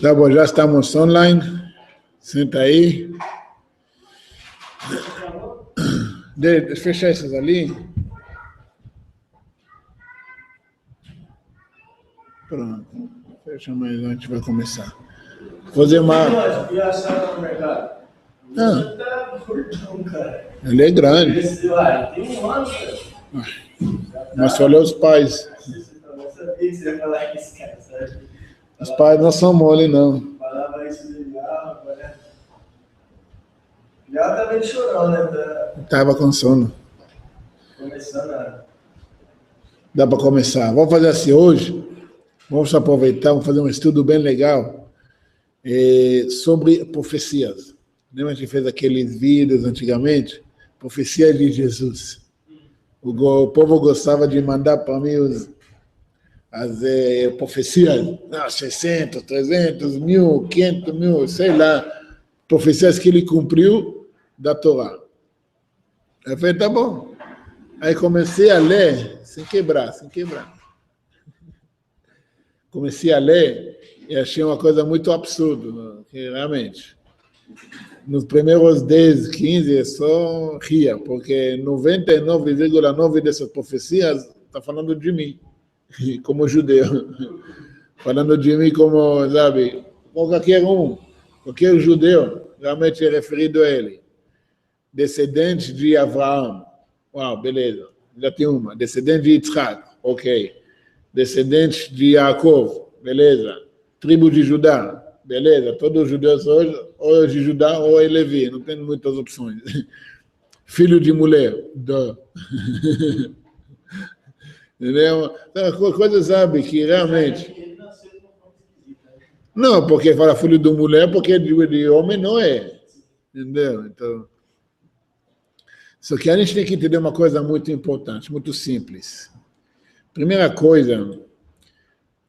Tá bom, já estamos online. Senta aí. Deixa eu fechar essas ali. Pronto. Fecha mais um, a gente vai começar. Fazer uma... E a sala no mercado? Ah, Tá gordão, cara. ele é grande. Tem um ano, cara. Mas olha os pais. Eu sabia que você ia falar isso, cara, sabe? Os pais não são mole, não. Falava isso de Lial, né? Lial tá meio chorão, né? Tava com sono. Começando a... Dá para começar. Vamos fazer assim hoje. Vamos aproveitar, vamos fazer um estudo bem legal sobre profecias. Lembra que a gente fez aqueles vídeos antigamente? Profecias de Jesus. O povo gostava de mandar para mim as profecias, 600, 300, 1.000, 500 mil, sei lá, profecias que ele cumpriu da Torá. Eu falei, tá bom. Aí comecei a ler, sem quebrar. Comecei a ler e achei uma coisa muito absurda, realmente. Nos primeiros 10, 15, eu só ria, porque 99,9% dessas profecias está falando de mim, como judeu. Falando de mim como, sabe, qualquer judeu, realmente é referido a ele. Descendente de Abraão. Uau, beleza. Já tem uma. Descendente de Yitzhak. Ok. Descendente de Yaakov. Beleza. Tribo de Judá. Beleza. Todos os judeus hoje, ou é de Judá ou é Levi. Não tem muitas opções. Filho de mulher. Entendeu? Então, coisa, sabe, que realmente... Não, porque fala filho de mulher, porque de homem não é. Entendeu? Então... Só que a gente tem que entender uma coisa muito importante, muito simples. Primeira coisa,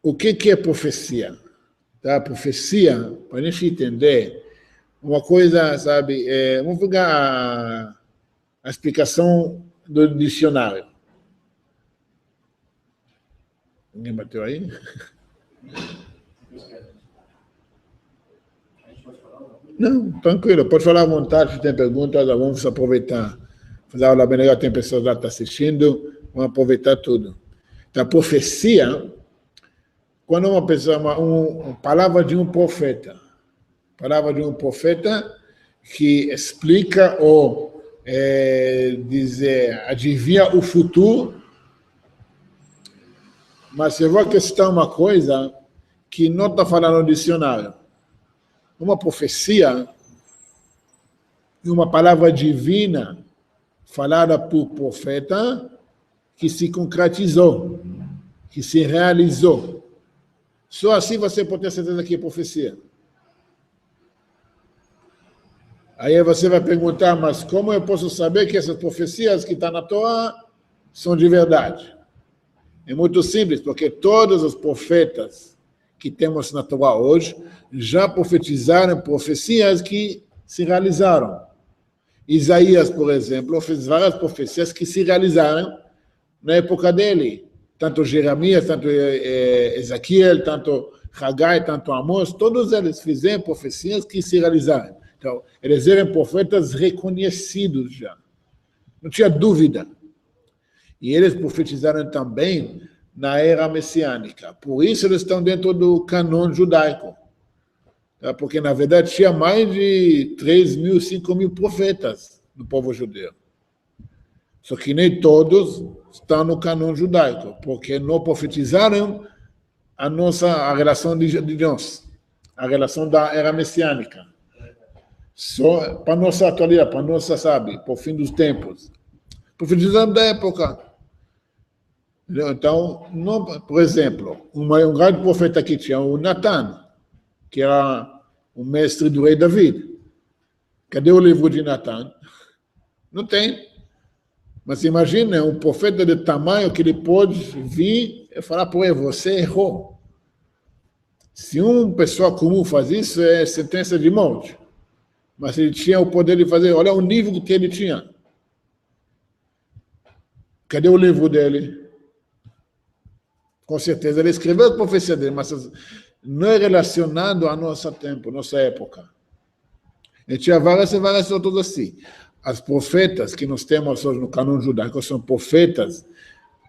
o que é profecia? Tá? Profecia, para a gente entender, uma coisa, sabe, vamos pegar a explicação do dicionário. Ninguém bateu aí? Não, tranquilo, pode falar à vontade, se tem perguntas, vamos aproveitar. Fazer aula bem legal, tem pessoas lá que estão assistindo, vamos aproveitar tudo. Então, a profecia, quando uma pessoa, uma palavra de um profeta que explica ou adivinha o futuro, mas eu vou acrescentar uma coisa que não está falando no dicionário. Uma profecia e uma palavra divina falada por profeta que se concretizou, que se realizou. Só assim você pode ter certeza que é profecia. Aí você vai perguntar, mas como eu posso saber que essas profecias que estão na Torá são de verdade? É muito simples, porque todos os profetas que temos na Torá hoje já profetizaram profecias que se realizaram. Isaías, por exemplo, fez várias profecias que se realizaram na época dele. Tanto Jeremias, tanto Ezequiel, tanto Hagai, tanto Amós, todos eles fizeram profecias que se realizaram. Então, eles eram profetas reconhecidos já. Não tinha dúvida. E eles profetizaram também na era messiânica. Por isso eles estão dentro do canon judaico. Porque, na verdade, tinha mais de 3.000, 5.000 profetas no povo judeu. Só que nem todos estão no canon judaico, porque não profetizaram a relação de Deus, a relação da era messiânica. Só para nossa atualidade, para nossa, sabe, para o fim dos tempos. Profetizaram da época. Então, não, por exemplo, um grande profeta que tinha, o Natan, que era o mestre do rei David. Cadê o livro de Natan? Não tem. Mas imagina, um profeta de tamanho que ele pode vir e falar para ele, você errou. Se uma pessoa comum faz isso, é sentença de morte. Mas ele tinha o poder de fazer, olha o nível que ele tinha. Cadê o livro dele? Com certeza ele escreveu a profecia dele, mas não é relacionado ao nosso tempo, nossa época. E tinha várias outras assim. As profetas que nós temos hoje no cânon judaico são profetas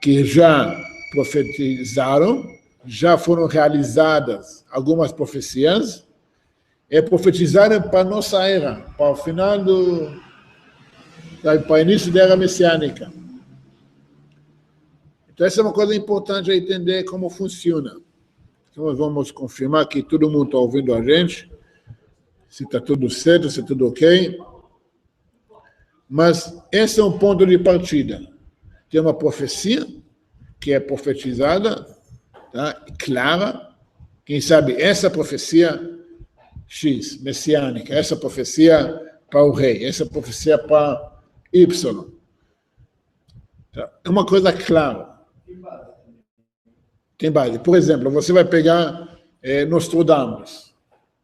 que já profetizaram, já foram realizadas algumas profecias, e profetizaram para a nossa era, para o final para o início da era messiânica. Então, essa é uma coisa importante a entender como funciona. Então, nós vamos confirmar que todo mundo está ouvindo a gente, se está tudo certo, se está tudo ok. Mas esse é um ponto de partida. Tem uma profecia que é profetizada, tá? Clara. Quem sabe essa profecia X, messiânica, essa profecia para o rei, essa profecia para Y. Tá? É uma coisa clara. Tem base. Por exemplo, você vai pegar Nostradamus.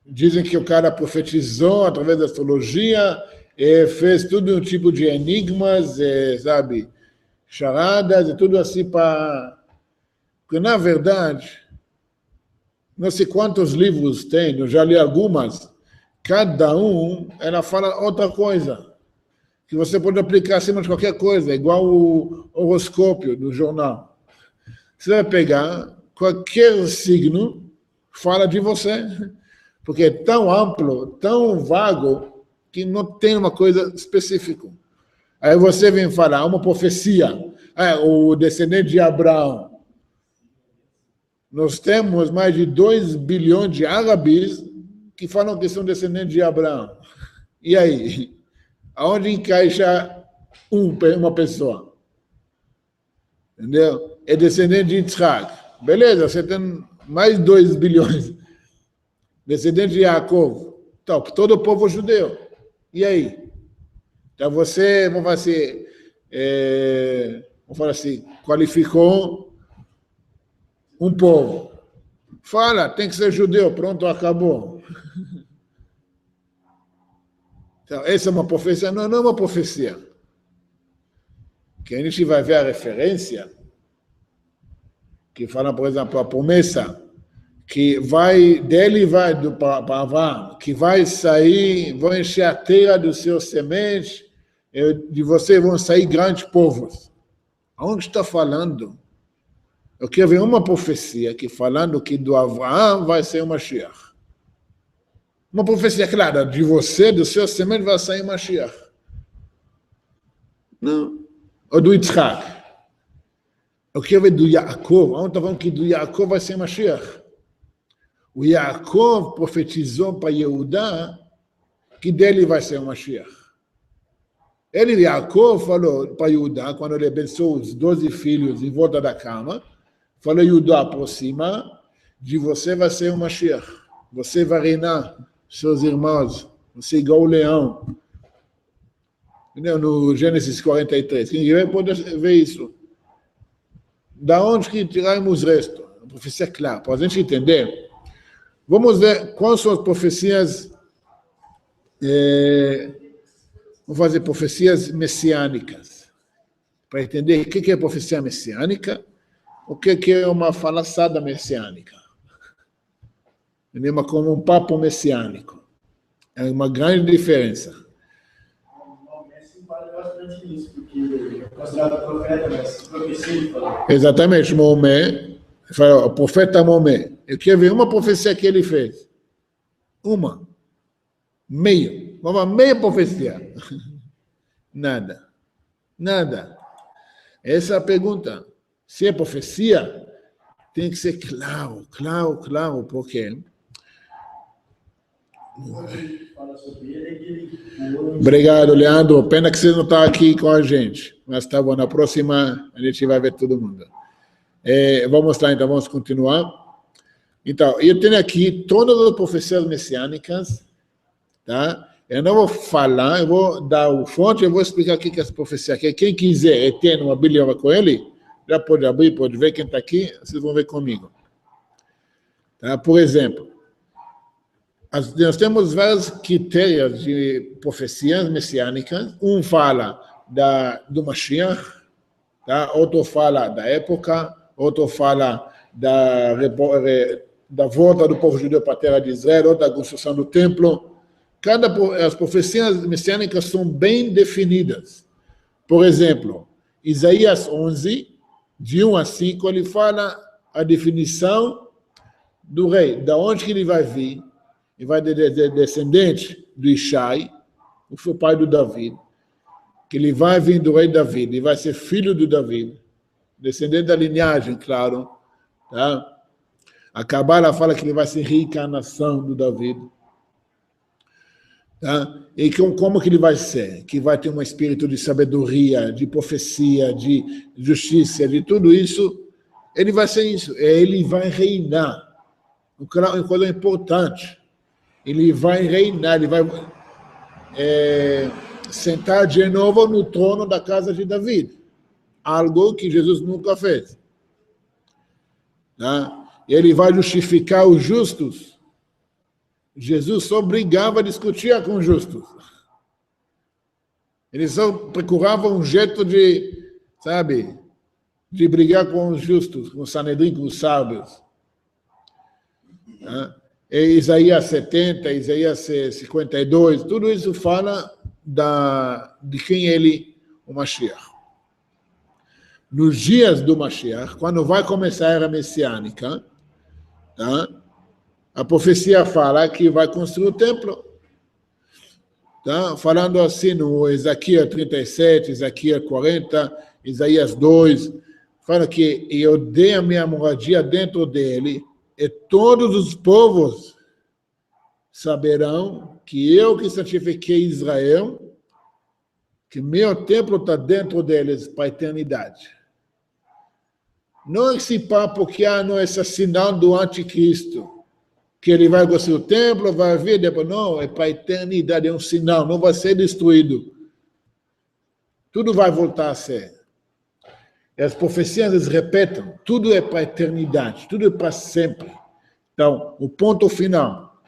Dizem que o cara profetizou através da astrologia, fez todo um tipo de enigmas, sabe, charadas e tudo assim para... Porque, na verdade, não sei quantos livros tem, eu já li algumas, cada um, ela fala outra coisa, que você pode aplicar acima de qualquer coisa, igual o horoscópio do jornal. Você vai pegar qualquer signo, fala de você, porque é tão amplo, tão vago, que não tem uma coisa específica. Aí você vem falar uma profecia, o descendente de Abraão. Nós temos mais de 2 bilhões de árabes que falam que são descendentes de Abraão. E aí? Aonde encaixa uma pessoa? Entendeu? É descendente de Yitzhak. Beleza, você tem mais 2 bilhões. Descendente de Yaakov. Então, todo o povo judeu. E aí? Então você, vamos falar assim, qualificou um povo. Fala, tem que ser judeu, pronto, acabou. Então, essa é uma profecia? Não, não é uma profecia. Que a gente vai ver a referência, que fala, por exemplo, a promessa, que dele vai para Avraham, que vai sair, vão encher a terra dos seus sementes, de você vão sair grandes povos. Aonde está falando? Eu quero ver uma profecia que falando que do Avraham vai ser uma Mashiach. Uma profecia clara, de você, do seu semente vai sair Mashiach. Não. Ou do Yitzhak. Eu quero ver do Yaakov. Aonde está falando que do Yaakov vai ser Mashiach? O Yaakov profetizou para Yehudá que dele vai ser o Mashiach. Yaakov, falou para Yehudá, quando ele abençoou os 12 filhos em volta da cama, falou, Yehudá, aproxima, de você vai ser o Mashiach. Você vai reinar seus irmãos, você é igual o leão. Entendeu? No Gênesis 43. Quem quiser pode ver isso. Da onde que tiramos o resto? A profecia é clara, para a gente entender. Vamos ver quais são as profecias, vamos fazer profecias messiânicas, para entender o que é profecia messiânica, o que é uma falaçada messiânica. Entendeu? Como um papo messiânico. É uma grande diferença. Exatamente, Maomé. O profeta Maomé. Eu quero ver uma profecia que ele fez. Uma. Meio. Vamos meia profecia. Nada. Nada. Essa é a pergunta. Se é profecia, tem que ser claro, claro, claro, porque... Obrigado, Leandro. Pena que você não está aqui com a gente. Mas tá bom, na próxima a gente vai ver todo mundo. Vamos lá, então, vamos continuar. Então, eu tenho aqui todas as profecias messiânicas, tá? Eu não vou falar, eu vou dar o fonte, eu vou explicar o que é essa profecia aqui. Quem quiser ter uma Bíblia com ele, já pode abrir, pode ver quem está aqui, vocês vão ver comigo. Tá? Por exemplo, nós temos vários critérios de profecias messiânicas. Um fala do Mashiach, tá? Outro fala da época, outro fala da volta do povo judeu para a terra de Israel, outra da construção do templo. As profecias messiânicas são bem definidas. Por exemplo, Isaías 11, de 1 a 5, ele fala a definição do rei, da onde que ele vai vir. Ele vai ser descendente do Ishai, o pai do Davi, que ele vai vir do rei Davi, ele vai ser filho do Davi, descendente da linhagem, claro. Tá? A Cabala fala que ele vai ser reencarnação do Davi. Tá? E como que ele vai ser? Que vai ter um espírito de sabedoria, de profecia, de justiça, de tudo isso. Ele vai ser isso. Ele vai reinar. Uma coisa importante. Ele vai reinar, ele vai sentar de novo no trono da casa de Davi. Algo que Jesus nunca fez. Tá? Ele vai justificar os justos. Jesus só brigava, discutia com os justos. Ele só procurava um jeito de, de brigar com os justos, com o Sanedrim, com os sábios. Tá? E Isaías 70, Isaías 52, tudo isso fala de quem ele, o Mashiach. Nos dias do Mashiach, quando vai começar a era messiânica, tá? A profecia fala que vai construir o templo. Tá? Falando assim no Ezequiel 37, Ezequiel 40, Isaías 2, fala que eu dei a minha moradia dentro dele, e todos os povos saberão que eu que santifiquei Israel, que meu templo está dentro deles para a eternidade. Não esse papo que não é esse sinal do anticristo, que ele vai construir o templo, vai vir, depois não, é para a eternidade, é um sinal, não vai ser destruído. Tudo vai voltar a ser. E as profecias eles repetem, tudo é para a eternidade, tudo é para sempre. Então, o ponto final.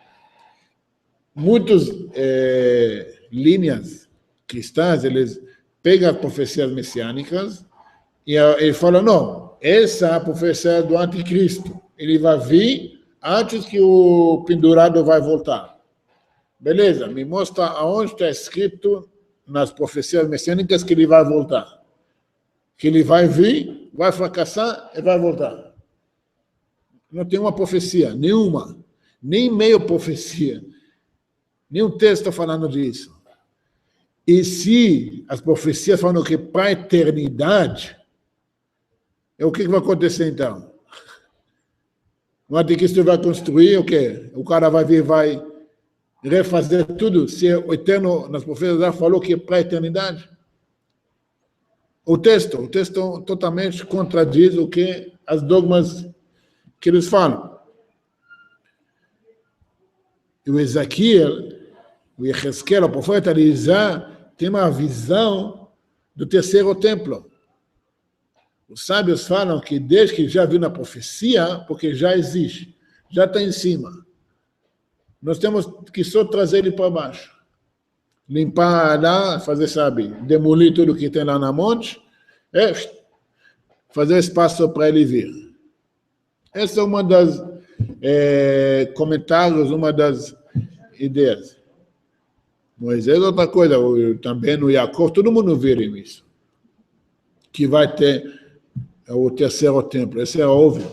Muitas linhas cristãs, eles pegam as profecias messiânicas e falam, não, essa é a profecia do anticristo. Ele vai vir antes que o pendurado vai voltar. Beleza, me mostra aonde está escrito nas profecias messiânicas que ele vai voltar. Que ele vai vir, vai fracassar e vai voltar. Não tem uma profecia, nenhuma. Nem meio profecia. Nenhum texto está falando disso. E se as profecias falam que para a eternidade, o que vai acontecer então? O anticristo vai construir o quê? O cara vai vir, vai refazer tudo. Se o Eterno, nas profecias, já falou que é para a eternidade. O texto totalmente contradiz o que as dogmas que eles falam. E o Ezequiel, o Yehezkel, o profeta, ele já tem uma visão do terceiro templo. Os sábios falam que desde que já viu na profecia, porque já existe, já está em cima. Nós temos que só trazer ele para baixo. Limpar lá, fazer, demolir tudo que tem lá na monte, fazer espaço para ele vir. Essa é uma das comentários, uma das ideias. Moisés é outra coisa, também no Jacob, todo mundo vira isso. Que vai ter o terceiro templo, isso é óbvio.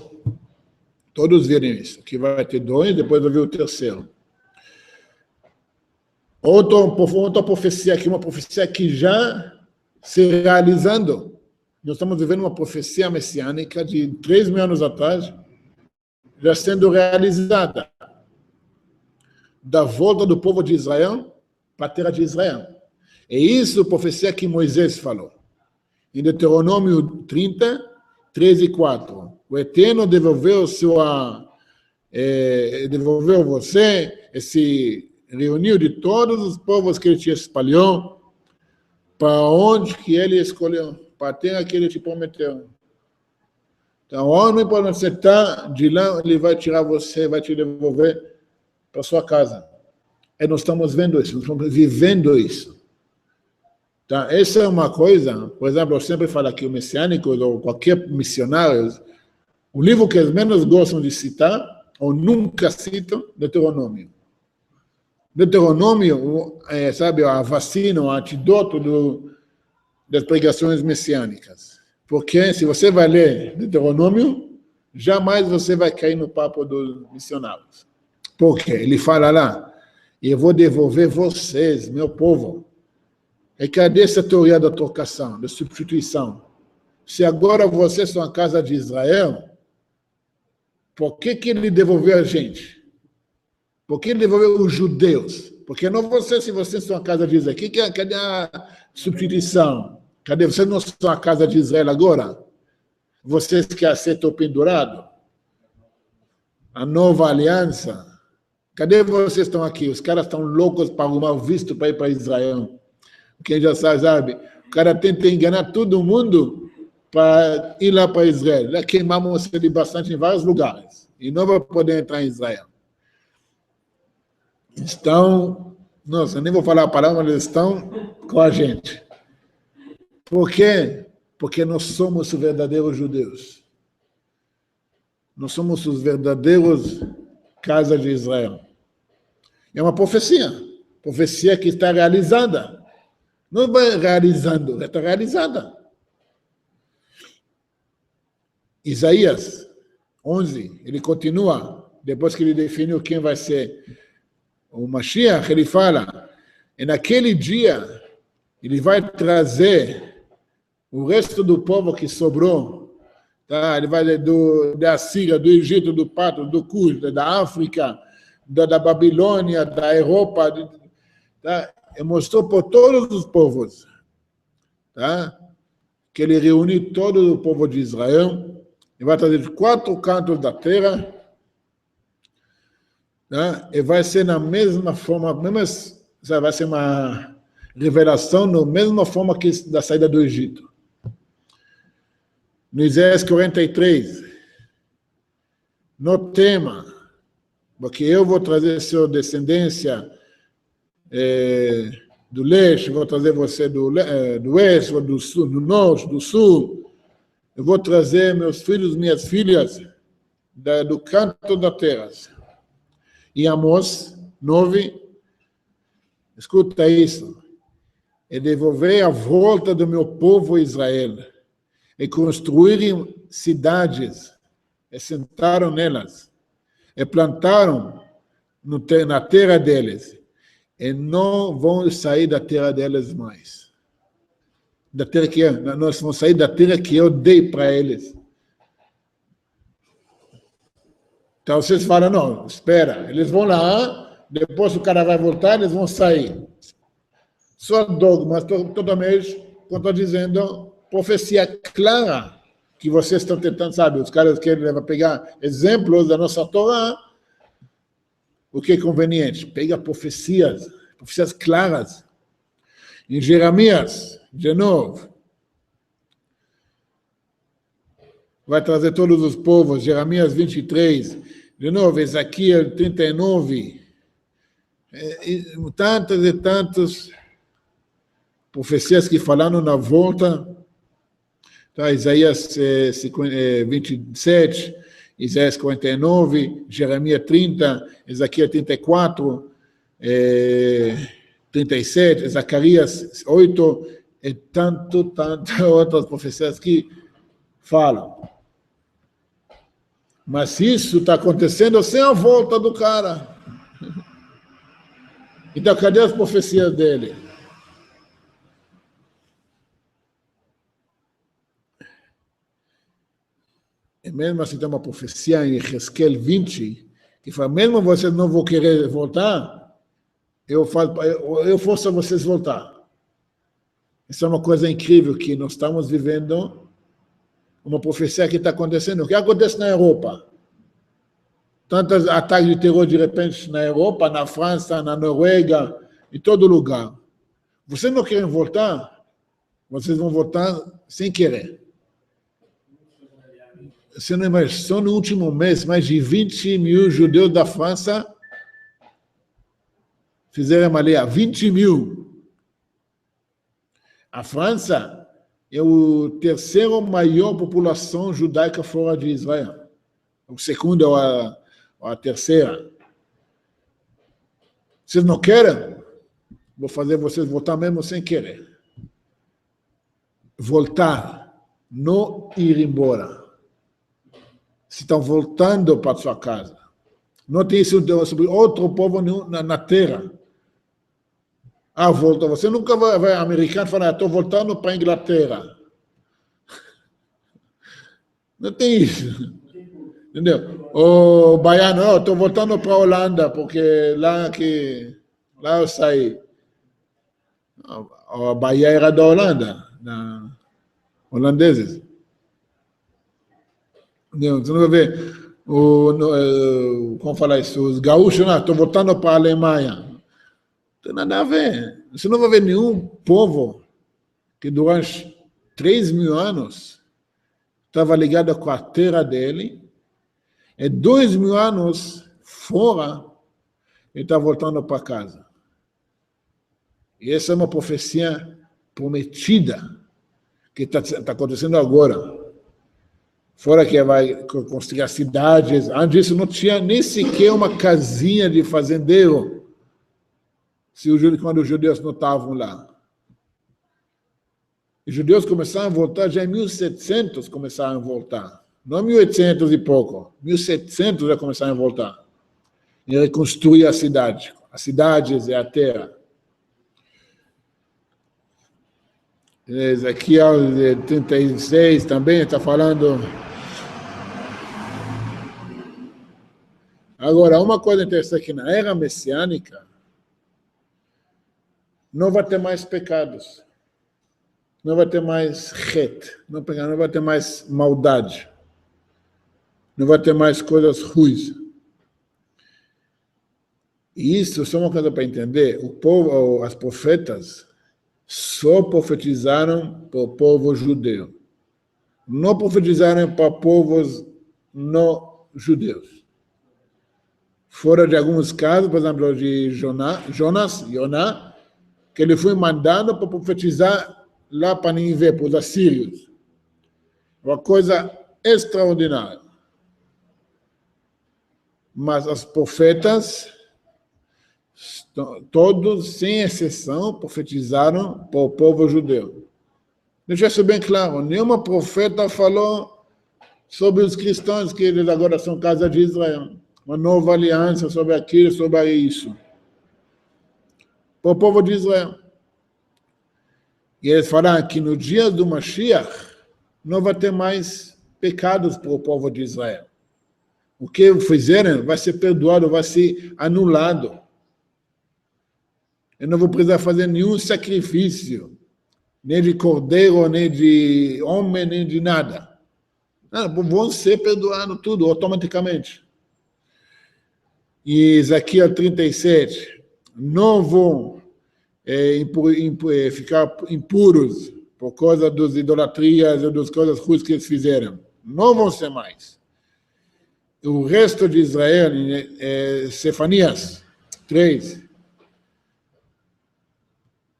Todos viram isso, que vai ter dois, depois vai vir o terceiro. Outra profecia aqui, uma profecia que já se realizando. Nós estamos vivendo uma profecia messiânica de 3.000 anos atrás, já sendo realizada. Da volta do povo de Israel para a terra de Israel. É isso a profecia que Moisés falou. Em Deuteronômio 30, 13 e 4. O Eterno devolveu você, se reuniu de todos os povos que ele te espalhou, para onde que ele escolheu, para a terra que ele te prometeu. Então, onde você está, de lá ele vai tirar você, vai te devolver para sua casa. E nós estamos vendo isso, nós estamos vivendo isso. Então, essa é uma coisa, por exemplo, eu sempre falo que o messiânico ou qualquer missionário, o livro que eles menos gostam de citar ou nunca citam Deuteronômio. Deuteronômio é, sabe, a vacina, o antídoto das pregações messiânicas. Porque se você vai ler Deuteronômio, jamais você vai cair no papo dos missionários. Por quê? Ele fala lá, eu vou devolver vocês, meu povo. E cadê essa teoria da trocação, da substituição? Se agora vocês são a casa de Israel, por que ele devolveu a gente? Por que ele devolveu os judeus? Porque não vocês, se vocês são a casa de Israel. Cadê a substituição? Cadê? Vocês não são a casa de Israel agora? Vocês que aceitam o pendurado? A nova aliança? Cadê vocês estão aqui? Os caras estão loucos para arrumar o visto para ir para Israel. Quem já sabe, o cara tenta enganar todo mundo para ir lá para Israel. Lá queimamos ele bastante em vários lugares. E não vai poder entrar em Israel. Estão, nossa, nem vou falar a palavra, mas eles estão com a gente. Por quê? Porque nós somos os verdadeiros judeus. Nós somos os verdadeiros casa de Israel. É uma profecia que está realizada. Não vai realizando, está realizada. Isaías 11, ele continua, depois que ele definiu quem vai ser o Mashiach, ele fala, e naquele dia, ele vai trazer o resto do povo que sobrou, tá? Ele vai da Síria, do Egito, do Pato, do Cus, da África, da Babilônia, da Europa, tá? Ele mostrou por todos os povos, tá? Que ele reuniu todo o povo de Israel, ele vai trazer de 4 cantos da terra, né? E vai ser na mesma forma, vai ser uma revelação na mesma forma que da saída do Egito. No Isaías 43, no tema, porque eu vou trazer sua descendência do leste, vou trazer você do oeste, do sul, do norte, do sul, eu vou trazer meus filhos, minhas filhas do canto da terra. E Amós 9, escuta isso, e devolver a volta do meu povo Israel, e construírem cidades, e sentaram nelas, e plantaram na terra deles, e não vão sair da terra deles mais. Da terra que nós vamos sair da terra que eu dei para eles. Então vocês falam, não, espera, eles vão lá, depois o cara vai voltar, eles vão sair. Só dogmas, totalmente, como estou dizendo, profecia clara, que vocês estão tentando, sabe, os caras querem pegar exemplos da nossa Torá, o que é conveniente? Pega profecias claras. Em Jeremias, de novo, vai trazer todos os povos, Jeremias 23, de novo, Ezequiel 39, tantas e tantas profecias que falaram na volta, tá? Isaías 27, Isaías 49, Jeremias 30, Ezequiel 34, 37, Zacarias 8, e tantas outras profecias que falam. Mas isso está acontecendo sem a volta do cara. Então, cadê as profecias dele? E mesmo assim tem uma profecia em Ezequiel 20, que fala, mesmo vocês não vão querer voltar, eu forço vocês voltar. Isso é uma coisa incrível, que nós estamos vivendo uma profecia que está acontecendo. O que acontece na Europa? Tantos ataques de terror de repente na Europa, na França, na Noruega, em todo lugar. Vocês não querem voltar? Vocês vão voltar sem querer. Você não imagina, só no último mês, mais de 20 mil judeus da França fizeram ali, 20 mil. A França é o terceiro maior população judaica fora de Israel. O segundo é ou a terceira. Vocês não querem? Vou fazer vocês voltar mesmo sem querer. Voltar, não ir embora. Se estão voltando para sua casa. Não tem isso sobre outro povo na terra. Volta. Você nunca vai americano falar, estou voltando para a Inglaterra. Não tem isso. Entendeu? O baiano, estou voltando para a Holanda, porque lá eu saí. A Bahia era da Holanda, holandeses. Entendeu? Você não vai ver, como falar isso, os gaúchos, estou voltando para a Alemanha. Não tem nada a ver. Você não vai ver nenhum povo que durante 3.000 anos estava ligado com a terra dele, e 2.000 anos fora, ele está voltando para casa. E essa é uma profecia prometida que está acontecendo agora. Fora que vai construir as cidades. Antes disso não tinha nem sequer uma casinha de fazendeiro, quando os judeus não estavam lá. Os judeus começaram a voltar, já em 1700 começaram a voltar. Não 1800 e pouco. 1700 já começaram a voltar. E reconstruir a cidade. As cidades e a terra. Ezequiel 36 também está falando. Agora, uma coisa interessante é que na era messiânica não vai ter mais pecados. Não vai ter mais não vai ter mais maldade. Não vai ter mais coisas ruins. E isso, só uma coisa para entender, o povo, as profetas, só profetizaram para o povo judeu. Não profetizaram para povos não judeus. Fora de alguns casos, por exemplo, de Jonas, que ele foi mandado para profetizar lá para Nínive, para os assírios. Uma coisa extraordinária. Mas os profetas, todos, sem exceção, profetizaram para o povo judeu. Deixa isso bem claro, nenhuma profeta falou sobre os cristãos, que eles agora são casa de Israel. Uma nova aliança sobre aquilo, sobre isso. Para o povo de Israel. E eles falaram que no dia do Mashiach não vai ter mais pecados para o povo de Israel. O que fizeram vai ser perdoado, vai ser anulado. Eu não vou precisar fazer nenhum sacrifício, nem de cordeiro, nem de homem, nem de nada. Não, vão ser perdoados tudo, automaticamente. E Ezequiel 37, não vão ficar impuros por causa das idolatrias ou das coisas ruins que eles fizeram. Não vão ser mais. O resto de Israel, Sefanias 3,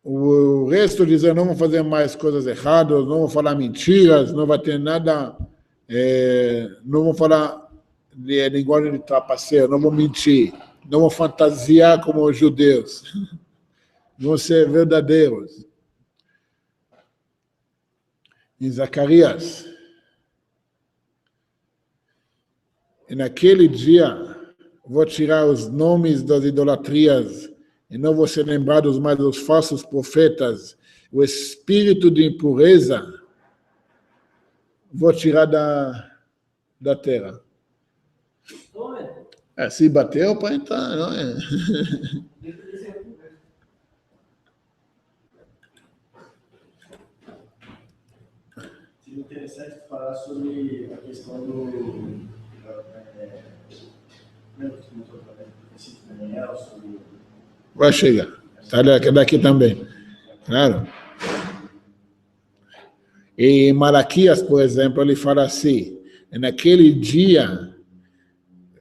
o resto de Israel não vão fazer mais coisas erradas, não vão falar mentiras, não vai ter nada, não vão falar de linguagem de trapaceiro, não vão mentir, não vão fantasiar como os judeus, vão ser verdadeiros. Em Zacarias, e naquele dia, vou tirar os nomes das idolatrias e não vou ser lembrados mais dos falsos profetas, o espírito de impureza, vou tirar da terra. Se bateu para entrar, não é? Seria interessante falar sobre a questão do Daniel, sobre... Vai chegar. Está daqui também. Claro. E Malaquias, por exemplo, ele fala assim, naquele dia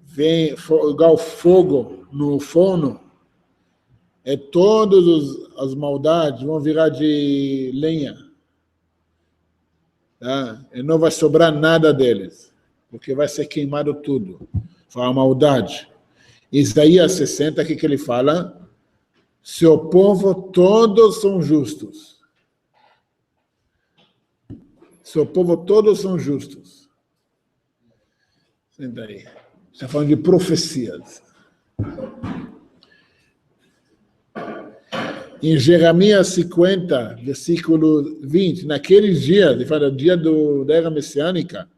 vem igual fogo no forno, e todas as maldades vão virar de lenha. Tá? E não vai sobrar nada deles, porque vai ser queimado tudo. fala a maldade. Isaías 60, que ele fala? Seu povo todos são justos. Seu povo todos são justos. Senta aí. Está falando de profecias. Em Jeremias 50, versículo 20, naqueles dias, ele fala do dia da era messiânica,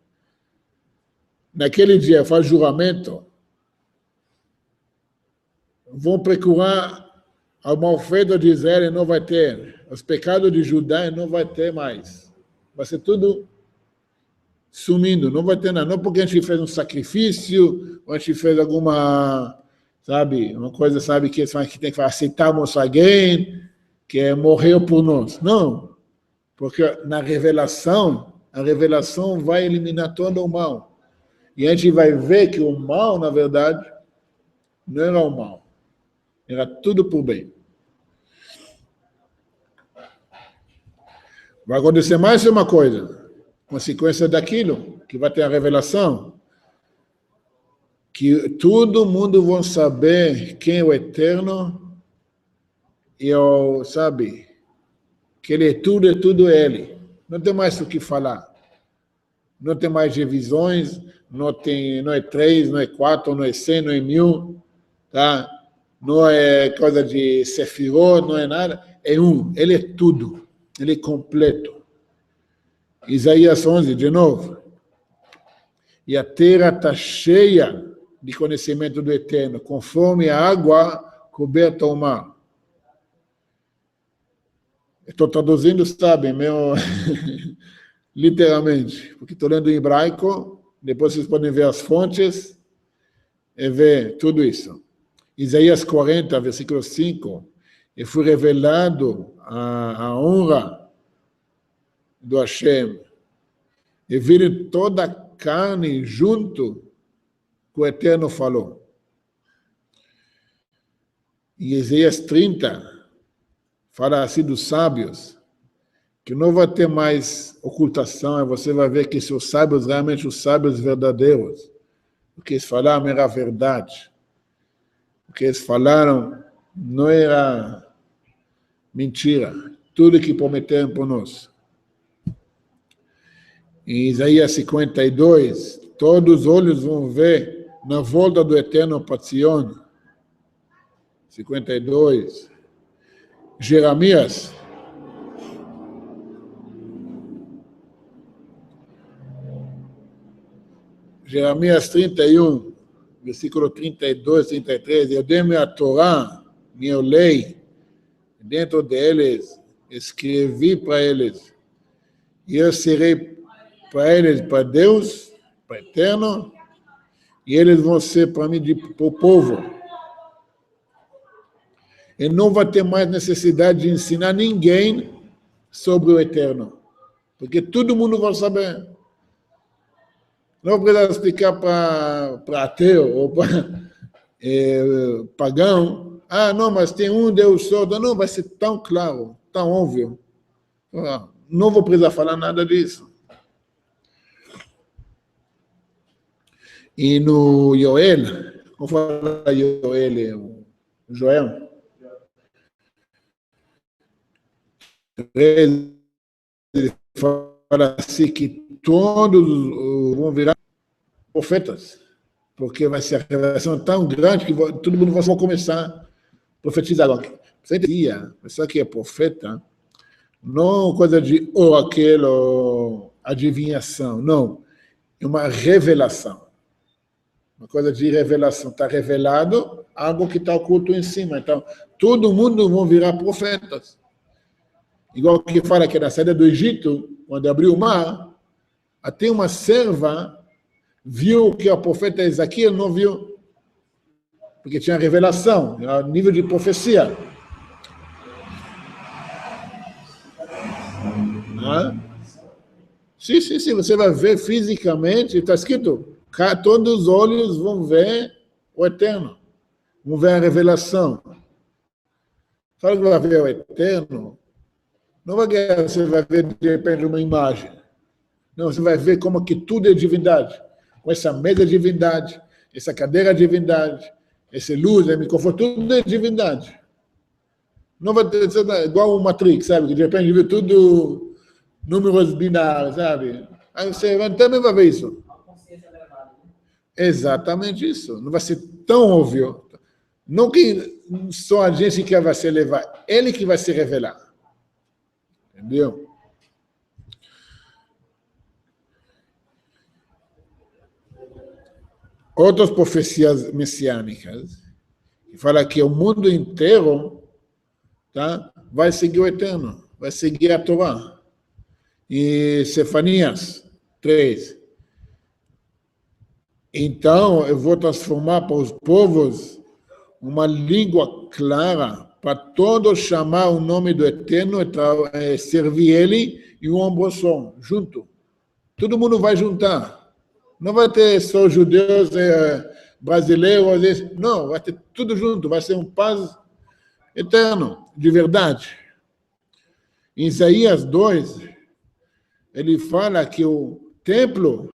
naquele dia, faz juramento, vão procurar o malfeito de Israel e não vai ter, os pecados de Judá e não vai ter mais. Vai ser tudo sumindo, não vai ter nada. Não porque a gente fez um sacrifício, ou a gente fez alguma, sabe, uma coisa, sabe, que tem que aceitarmos alguém, que morreu por nós. Não, porque na revelação, a revelação vai eliminar todo o mal. E a gente vai ver que o mal, na verdade, não era o mal. Era tudo por bem. Vai acontecer mais uma coisa, consequência daquilo, que vai ter a revelação, que todo mundo vai saber quem é o Eterno, e sabe, que ele é tudo ele. Não tem mais o que falar. Não tem mais divisões, não é 3, não é 4, não é 100, não é 1000, tá? Não é coisa de sefirot, não é nada. É um, ele é tudo. Ele é completo. Isaías 11, de novo. E a terra está cheia de conhecimento do Eterno, conforme a água coberta ao mar. Estou traduzindo, sabe, literalmente, porque estou lendo em hebraico, depois vocês podem ver as fontes e ver tudo isso. Isaías 40, versículo 5, e foi revelado a honra do Hashem, e viram toda a carne junto que o Eterno falou. Em Isaías 30, fala assim dos sábios, que não vai ter mais ocultação, e você vai ver que são sábios, realmente os sábios verdadeiros. O que eles falaram era a verdade. O que eles falaram não era mentira. Tudo que prometeram por nós. Em Isaías 52, todos os olhos vão ver na volta do Eterno para Sion. 52. Jeremias. Jeremias 31, versículo 32, 33. Eu dei minha Torá, minha lei, dentro deles, escrevi para eles. E eu serei para eles, para Deus, para Eterno, e eles vão ser para mim, para o povo. E não vai ter mais necessidade de ensinar ninguém sobre o Eterno, porque todo mundo vai saber. Não precisa explicar para ateu ou para pagão. Ah, não, mas tem um Deus só. Não, vai ser tão claro, tão óbvio. Não vou precisar falar nada disso. E no Yoel, como fala Yoel, Joel, ele fala assim que todos vão virar profetas, porque vai ser a revelação tão grande que todo mundo vai começar a profetizar. Você entende? A pessoa que é profeta, não coisa de aquela adivinhação, não. É uma revelação. Uma coisa de revelação. Está revelado algo que está oculto em cima. Então, todo mundo vão virar profetas. Igual que fala que na saída do Egito, quando abriu o mar, até uma serva viu que o profeta Ezequiel não viu, porque tinha revelação, era nível de profecia. Sim, você vai ver fisicamente, está escrito, todos os olhos vão ver o Eterno, vão ver a revelação. Fala que vai ver o Eterno, não vai ver, você vai ver de repente uma imagem. Não, você vai ver como que tudo é divindade. Com essa mesa de divindade, essa cadeira é divindade, essa luz, é microfone, tudo é divindade. Não vai ter, igual o Matrix, sabe? Que de repente vê tudo números binários, sabe? Aí você também vai ver isso. Exatamente isso. Não vai ser tão óbvio. Não que só a gente que vai se levar, ele que vai se revelar. Entendeu? Outras profecias messiânicas, que falam que o mundo inteiro, tá, vai seguir o Eterno, vai seguir a Torá. E Sefanias 3. Então, eu vou transformar para os povos uma língua clara, para todos chamar o nome do Eterno e servir Ele e um ombro só, junto. Todo mundo vai juntar. Não vai ter só judeus, brasileiros, não, vai ter tudo junto, vai ser um paz eterno, de verdade. Em Isaías 2, ele fala que o templo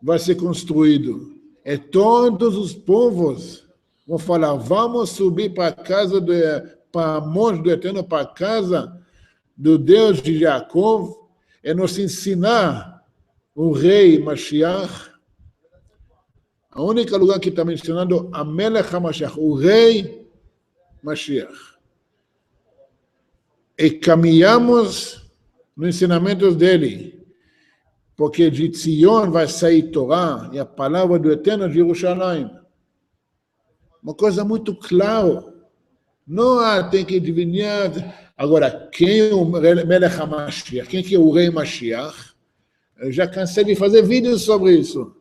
vai ser construído. E todos os povos vão falar, vamos subir para a casa, para a monte do Eterno, para a casa do Deus de Jacó, e nos ensinar o rei Mashiach. A única lugar que está mencionando Amelech HaMashiach, o rei Mashiach. E caminhamos nos ensinamentos dele, porque de Tzion vai sair Torá e a palavra do Eterno de Jerusalém. Uma coisa muito clara. Não tem que adivinhar. Agora, quem é o Melech HaMashiach? Quem que é o rei Mashiach? Eu já cansei de fazer vídeos sobre isso,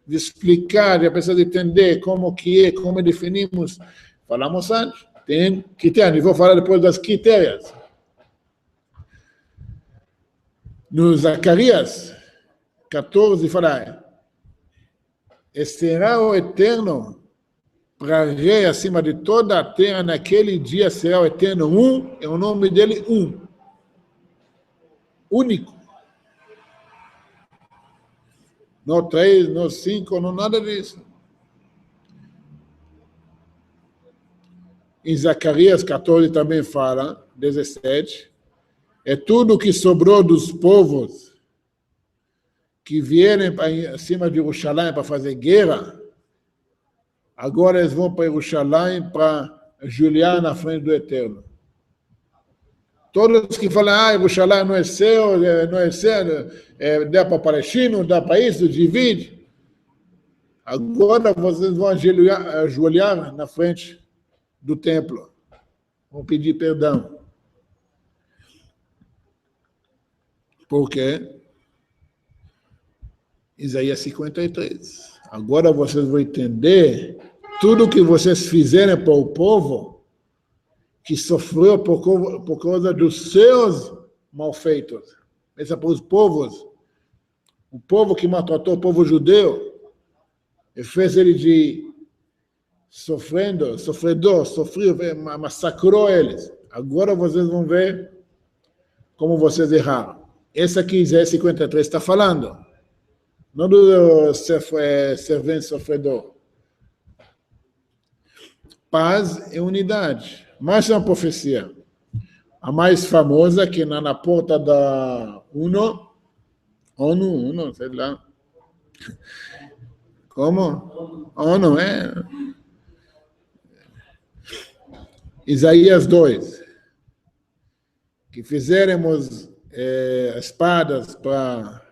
de explicar, de pessoas entender como que é, como definimos. Falamos antes, tem critérios, vou falar depois das critérias. No Zacarias 14, fala, e será o Eterno para rei acima de toda a terra, naquele dia será o Eterno um, é o nome dele um, único. Não 3, não 5, não nada disso. Em Zacarias 14 também fala, 17, é tudo que sobrou dos povos que vierem acima de Jerusalém para fazer guerra, agora eles vão para Jerusalém para juliar na frente do Eterno. Todos que falam, Jerusalém não é seu, dá para palestino, dá para isso, divide. Agora vocês vão ajoelhar na frente do templo. Vão pedir perdão. Por quê? Isaías 53. Agora vocês vão entender tudo que vocês fizeram para o povo que sofreu por causa dos seus malfeitos. Esse é para os povos. O povo que maltratou o povo judeu e fez ele de sofredor, sofreu, massacrou eles. Agora vocês vão ver como vocês erraram. Esse aqui, Isaías 53, está falando. Não do servente sofredor. Paz e unidade. Mais uma profecia. A mais famosa, que na porta da ONU, sei lá. Como? ONU, Isaías 2. Que fizeremos espadas para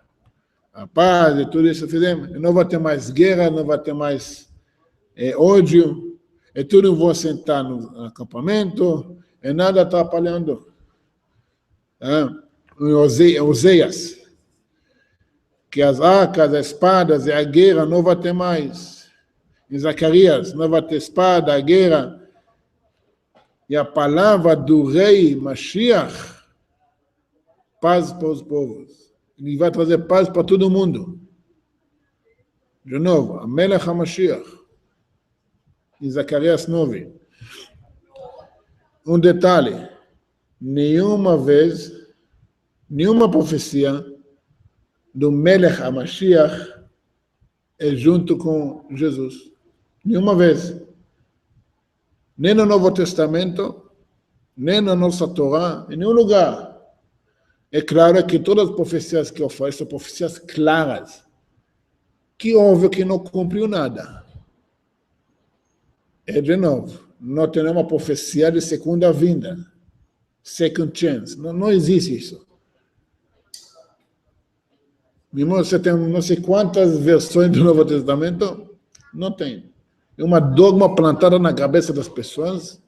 a paz e tudo isso fizemos. Não vai ter mais guerra, não vai ter mais ódio. E tudo vão sentar no acampamento, e nada atrapalhando. Em Oséias, que as arcas, as espadas e a guerra não vai ter mais. Em Zacarias, não vai ter espada, a guerra. E a palavra do rei Mashiach, paz para os povos. Ele vai trazer paz para todo mundo. De novo, Amelech HaMashiach. Em Zacarias 9. Um detalhe, nenhuma vez, nenhuma profecia do Melech HaMashiach é junto com Jesus. Nenhuma vez. Nem no Novo Testamento, nem na nossa Torá, em nenhum lugar. É claro que todas as profecias que eu faço são profecias claras, que houve que não cumpriu nada. E, de novo, não tem uma profecia de segunda vinda, second chance. Não existe isso. Mesmo você tem não sei quantas versões do Novo Testamento, não tem. É uma dogma plantada na cabeça das pessoas,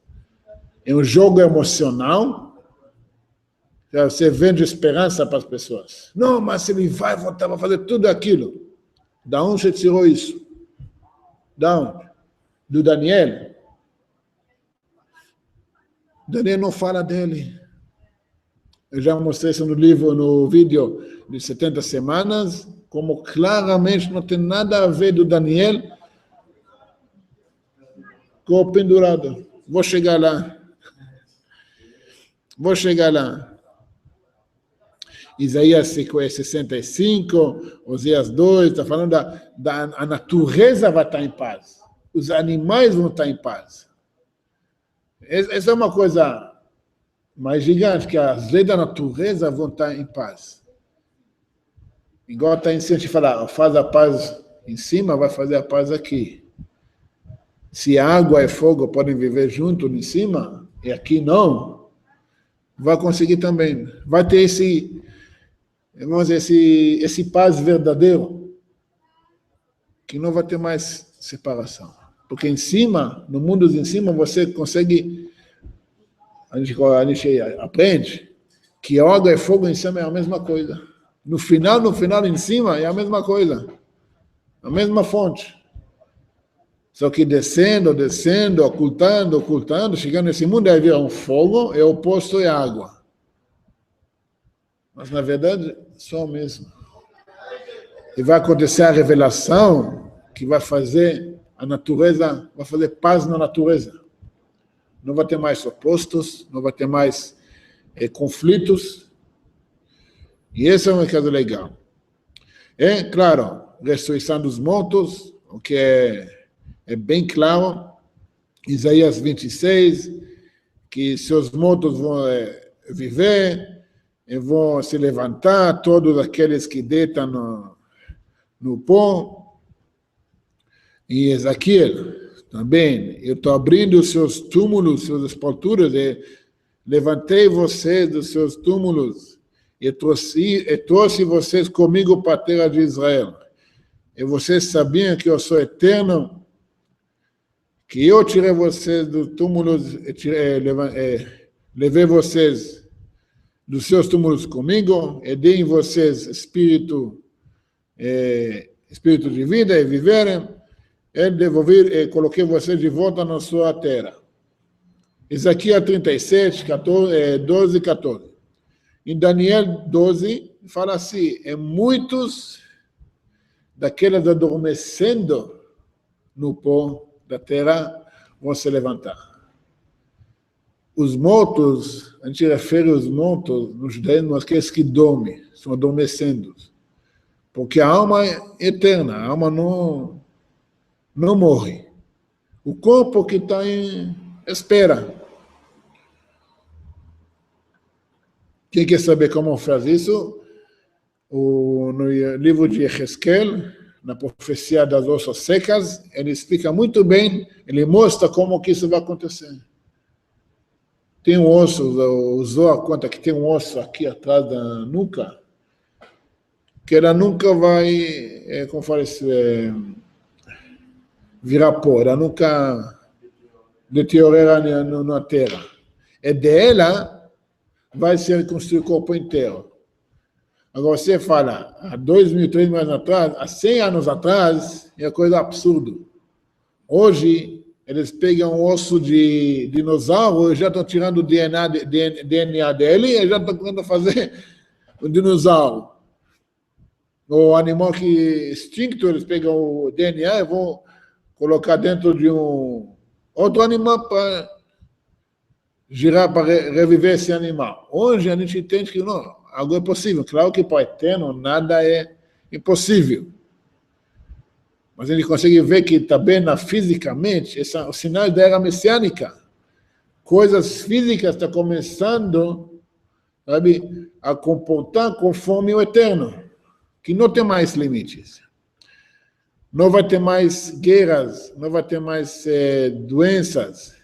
é um jogo emocional. Você vende esperança para as pessoas. Não, mas ele vai voltar, vai fazer tudo aquilo. Da onde você tirou isso? Da onde? Do Daniel? Daniel não fala dele. Eu já mostrei isso no livro, no vídeo de 70 semanas, como claramente não tem nada a ver do Daniel com o pendurado. Vou chegar lá. Isaías 65, Oséias 2, está falando a natureza vai estar em paz. Os animais vão estar em paz. Essa é uma coisa mais gigante, que as leis da natureza vão estar em paz. Igual está em ciência de falar, faz a paz em cima, vai fazer a paz aqui. Se água e fogo podem viver juntos em cima, e aqui não, vai conseguir também. Vai ter vamos dizer, esse paz verdadeiro, que não vai ter mais separação. Porque em cima, no mundo em cima, você consegue, a gente aprende que água e fogo em cima é a mesma coisa. No final, em cima, é a mesma coisa. A mesma fonte. Só que descendo, ocultando, chegando nesse mundo, aí vira um fogo, e o oposto é água. Mas, na verdade, só o mesmo. E vai acontecer a revelação que vai fazer a natureza, vai fazer paz na natureza. Não vai ter mais opostos, não vai ter mais conflitos. E esse é um caso legal. É, claro, ressurreição dos mortos, o que é bem claro. Isaías 26, que seus mortos vão viver, e vão se levantar, todos aqueles que deitam no pó. E Ezequiel também, eu estou abrindo os seus túmulos, suas sepulturas, e levantei vocês dos seus túmulos, e trouxe vocês comigo para a terra de Israel. E vocês sabiam que eu sou eterno, que eu tirei vocês dos túmulos, levei vocês dos seus túmulos comigo, e dei em vocês espírito de vida, e viverem, e devolver, e coloquei vocês de volta na sua terra. Ezequiel 37, 12 e 14. Em Daniel 12, fala assim, muitos daqueles adormecendo no pó da terra vão se levantar. Os mortos, a gente refere aos mortos, nos judaísmos, aqueles que dormem, são adormecendo. Porque a alma é eterna, a alma não morre. O corpo que está em espera. Quem quer saber como faz isso? No livro de Ezequiel, na profecia das ossos secas, ele explica muito bem, ele mostra como que isso vai acontecer. Tem um osso, o Zohar conta que tem um osso aqui atrás da nuca, que ela nunca vai, como fala isso, virar pó, ela nunca deteriorará na terra. E dela vai se reconstruir o corpo inteiro. Agora você fala, há 2.000, 3.000 anos atrás, há 100 anos atrás, é coisa absurda. Hoje, eles pegam um osso de dinossauro e já estão tirando o DNA dele e já estão tentando fazer um dinossauro. O animal que extinto, eles pegam o DNA e vão colocar dentro de um outro animal para girar, para reviver esse animal. Hoje a gente entende que não, algo é possível. Claro que para o eterno nada é impossível. Mas a gente consegue ver que também fisicamente, esse é o sinal da era messiânica. Coisas físicas estão começando, sabe, a comportar conforme o eterno, que não tem mais limites. Não vai ter mais guerras, não vai ter mais doenças.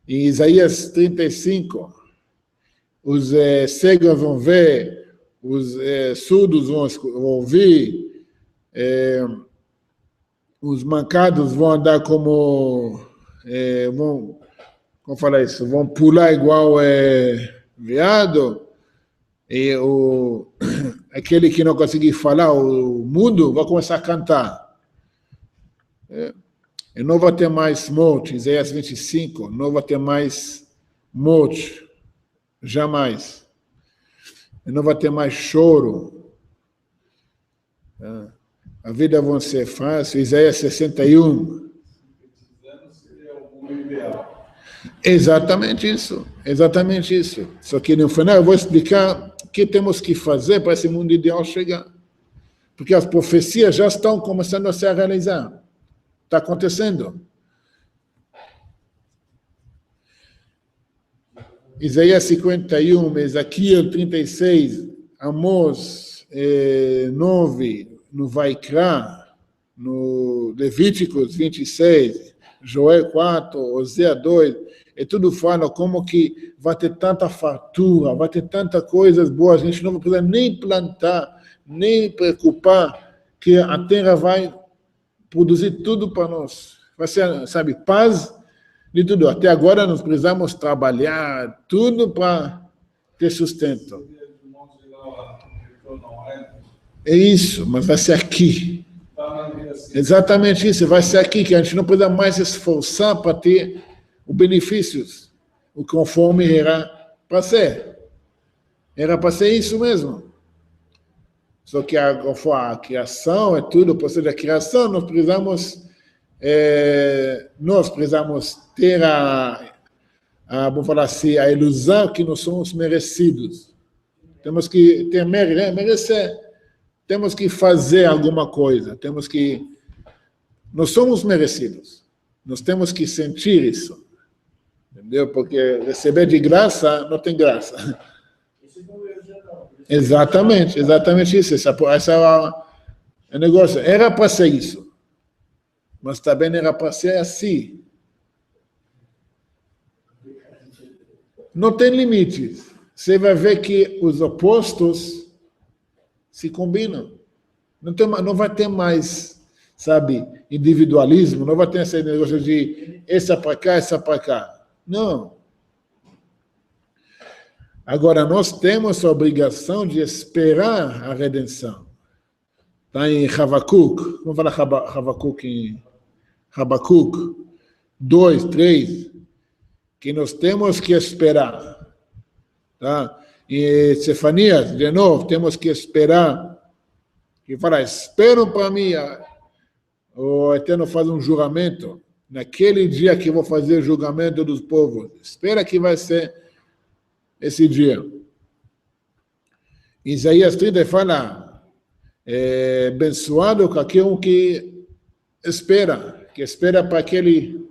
Em Isaías 35, os cegos vão ver, os surdos vão ouvir, os mancados vão andar como falar isso? Vão pular igual veado, e aquele que não conseguir falar, o mundo vai começar a cantar. E não vai ter mais morte, Isaías 25, não vai ter mais morte, jamais. E não vai ter mais choro. A vida vai ser fácil, Isaías 61. Exatamente isso, exatamente isso. Só que no final eu vou explicar o que temos que fazer para esse mundo ideal chegar. Porque as profecias já estão começando a se realizar. Está acontecendo. Isaías 51, Ezequiel 36, Amós 9, no Vaikra, no Levíticos 26, Joel 4, Osea 2, e tudo fala como que vai ter tanta fartura, vai ter tanta coisas boas, a gente não vai precisar nem plantar, nem preocupar, que a terra vai produzir tudo para nós. Vai ser, sabe, paz de tudo. Até agora nós precisamos trabalhar tudo para ter sustento. É isso, mas vai ser aqui. Exatamente isso, vai ser aqui, que a gente não precisa mais se esforçar para ter os benefícios, o conforme era para ser. Era para ser isso mesmo. Só que a criação é tudo, o processo da criação, nós precisamos ter vamos falar assim, a ilusão que nós somos merecidos. Temos que ter merecer. Temos que fazer alguma coisa. Nós somos merecidos. Nós temos que sentir isso. Entendeu? Porque receber de graça não tem graça. Exatamente isso. Essa é o negócio. Era para ser isso. Mas também era para ser assim. Não tem limites. Você vai ver que os opostos se combinam. Não vai ter mais, sabe, individualismo, não vai ter esse negócio de essa para cá. Não. Agora, nós temos a obrigação de esperar a redenção. Está em Habacuc, vamos falar Habacuc em Habacuc 2, 3, que nós temos que esperar. Tá? E Sefanias, de novo, temos que esperar. Que fala, esperam para mim. O Eterno faz um julgamento. Naquele dia que eu vou fazer o julgamento dos povos. Espera que vai ser esse dia. Isaías 30 fala, abençoado qualquer um que espera para aquele,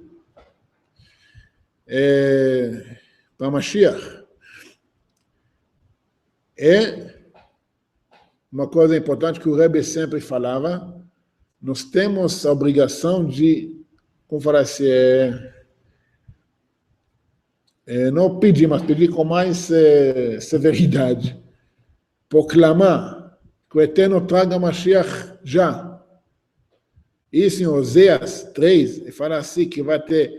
para Mashiach. É uma coisa importante que o Rebbe sempre falava, nós temos a obrigação de, como falar assim, não pedir, mas pedir com mais severidade, proclamar que o Eterno traga Mashiach já. Isso em Oséias 3, ele fala assim, que vai ter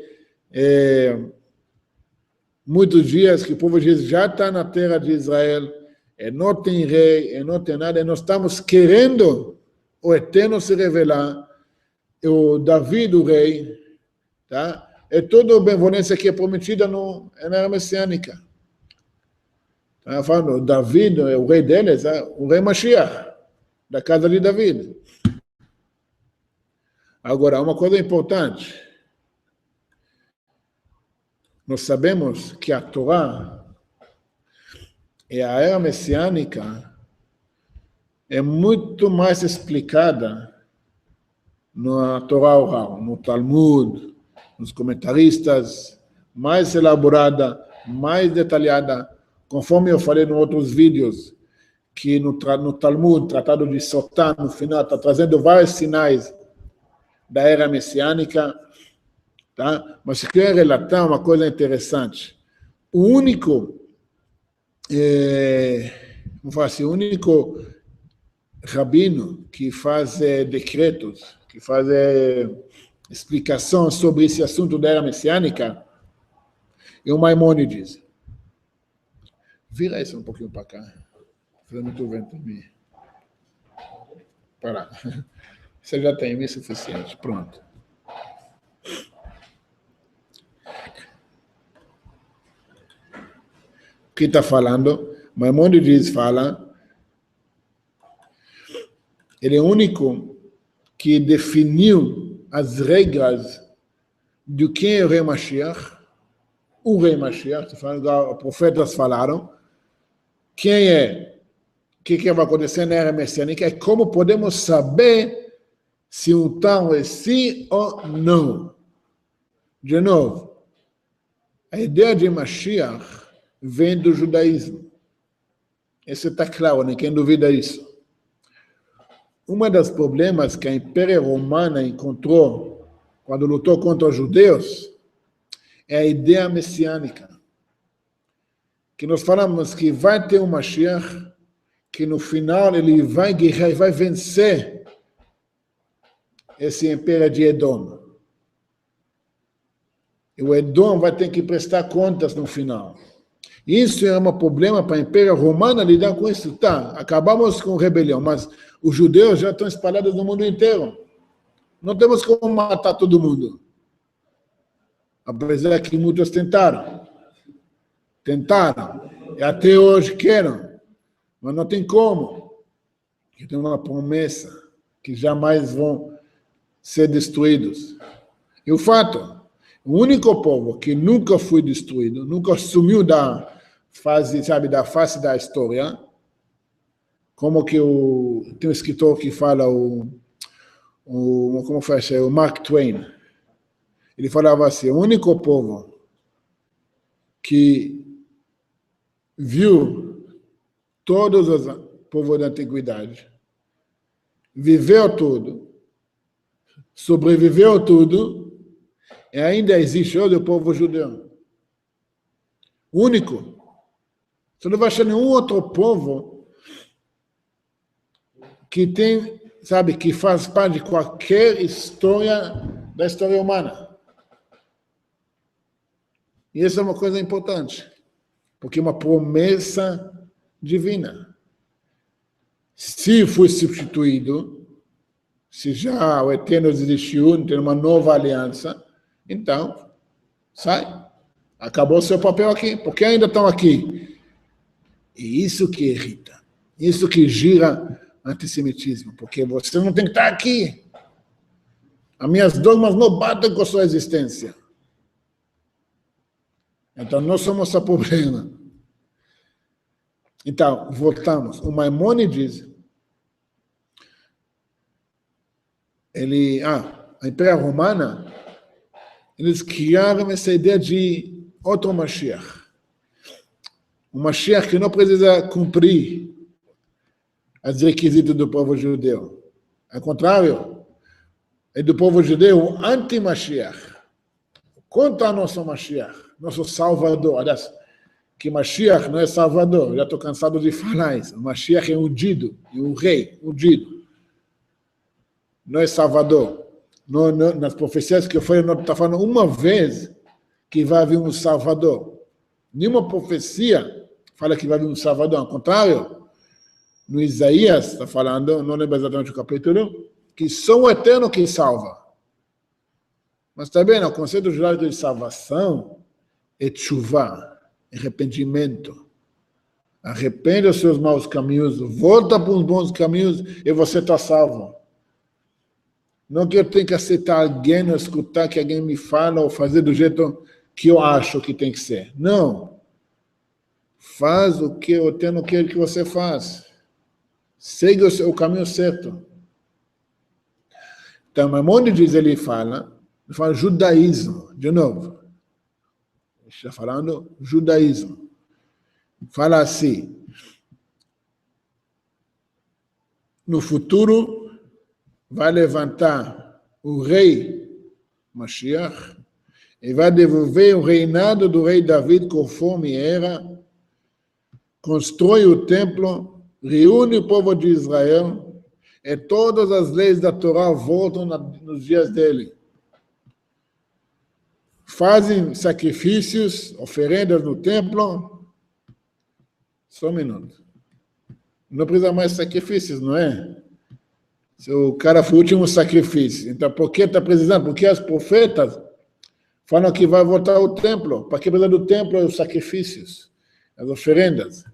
muitos dias que o povo de Israel já está na terra de Israel, não tem rei, não tem nada, e nós estamos querendo o Eterno se revelar, o Davi, o rei, tá? É toda a benevolência que é prometida na era messiânica. Tá falando, Davi, o rei deles, o rei Mashiach, da casa de Davi. Agora, uma coisa importante, nós sabemos que a Torá e a era messiânica é muito mais explicada na Torá oral, no Talmud, nos comentaristas, mais elaborada, mais detalhada, conforme eu falei em outros vídeos, que no Talmud, Tratado de Sotá, no final, está trazendo vários sinais da era messiânica, tá? Mas eu quero relatar uma coisa interessante. O único, vamos falar assim, o único rabino que faz decretos, que faz explicação sobre esse assunto da era messiânica, é o Maimônides. Vira isso um pouquinho para cá. Faz muito vento em mim. Para lá. Você já tem isso suficiente. Pronto. O que está falando? Maimônides fala, ele é o único que definiu as regras de quem é o rei Mashiach. O rei Mashiach, os profetas falaram, quem é, o que vai acontecer na era messiânica, é como podemos saber se um tal é sim ou não. De novo, a ideia de Mashiach vem do judaísmo. Isso está claro, ninguém duvida isso. Um dos problemas que a Império Romana encontrou quando lutou contra os judeus é a ideia messiânica. Que nós falamos que vai ter um Mashiach, que no final ele vai guerrear e vai vencer esse Império de Edom. E o Edom vai ter que prestar contas no final. Isso é um problema para a Império Romana lidar com isso. Tá, acabamos com a rebelião, mas os judeus já estão espalhados no mundo inteiro. Não temos como matar todo mundo. Apesar que muitos tentaram. E até hoje querem. Mas não tem como. Porque tem uma promessa que jamais vão ser destruídos. E o fato, o único povo que nunca foi destruído, nunca sumiu da fase, sabe, da face da história, como que tem um escritor que fala, como faz, o Mark Twain. Ele falava assim, o único povo que viu todos os povos da antiguidade, viveu tudo, sobreviveu tudo, e ainda existe hoje o povo judeu. Único. Você não vai achar nenhum outro povo que tem, sabe, que faz parte de qualquer história da história humana. E isso é uma coisa importante, porque é uma promessa divina. Se foi substituído, se já o Eterno existiu, tem uma nova aliança, então, sai. Acabou o seu papel aqui, porque ainda estão aqui. E isso que irrita, isso que gira antissemitismo, porque você não tem que estar aqui. As minhas dogmas não batem com a sua existência. Então, nós somos o problema. Então, voltamos. O Maimônides, a Império Romana, eles criaram essa ideia de outro Mashiach. Um Mashiach que não precisa cumprir os requisitos do povo judeu. Ao contrário, é do povo judeu anti-Mashiach. Contra nosso Mashiach, nosso Salvador. Aliás, que Mashiach não é Salvador. Já estou cansado de falar isso. O Mashiach é ungido, e um rei ungido. Não é Salvador. Nas profecias que eu falei, não está falando uma vez que vai haver um Salvador. Nenhuma profecia fala que vai haver um Salvador. Ao contrário, no Isaías está falando, não lembro exatamente o capítulo, que só o Eterno que salva. Mas também o conceito judaico de salvação é tshuva, arrependimento. Arrepende os seus maus caminhos, volta para os bons caminhos e você está salvo. Não que eu tenha que aceitar alguém ou escutar que alguém me fala ou fazer do jeito que eu acho que tem que ser. Não. Faz o que eu tenho que você faz. Segue o caminho certo. Então, Maimônides, ele fala judaísmo, de novo. Está falando judaísmo. Fala assim, no futuro vai levantar o rei Mashiach e vai devolver o reinado do rei David conforme era, constrói o templo, reúne o povo de Israel e todas as leis da Torá voltam nos dias dele. Fazem sacrifícios, oferendas no templo. Só um minuto. Não precisa mais sacrifícios, não é? Se o cara foi o último sacrifício. Então, por que está precisando? Porque as profetas falam que vai voltar ao templo. Para que precisa do templo? Os sacrifícios, as oferendas.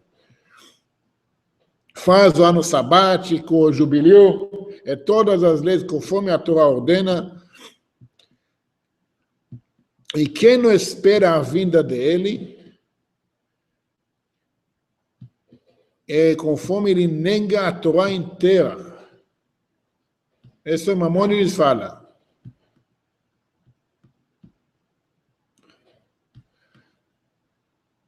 Faz o ano sabático, o jubileu, e todas as leis conforme a Torá ordena. E quem não espera a vinda dele, é conforme ele nega a Torá inteira. Isso é Maimônides fala.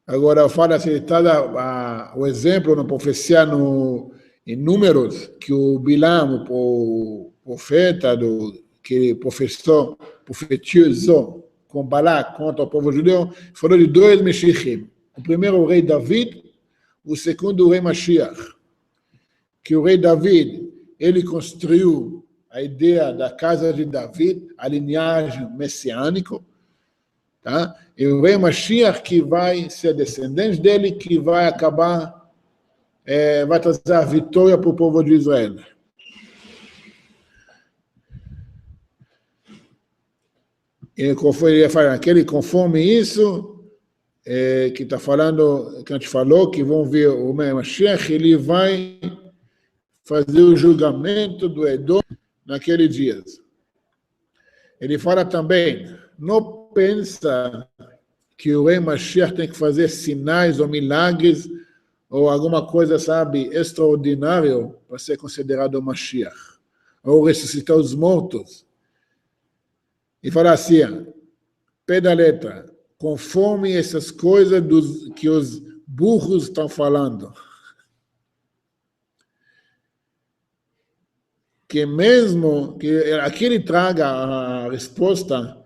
Agora fala se está o exemplo na profecia em Números, que o Bilam, o profeta que profetizou com Balak contra o povo judeu, falou de dois Meshichim. O primeiro, o rei David, o segundo, o rei Mashiach. Que o rei David, ele construiu a ideia da casa de David, a linhagem messiânica, tá? E o rei Mashiach, que vai ser descendente dele, que vai acabar, vai trazer a vitória para o povo de Israel. E conforme isso, que está falando, que a gente falou, que vão ver o Mashiach, ele vai fazer o julgamento do Edom naqueles dias. Ele fala também, não pensa que o rei Mashiach tem que fazer sinais ou milagres ou alguma coisa, sabe, extraordinária para ser considerado Mashiach, ou ressuscitar os mortos. E fala assim, pé da letra, conforme essas coisas que os burros estão falando. Que mesmo que aqui ele traga a resposta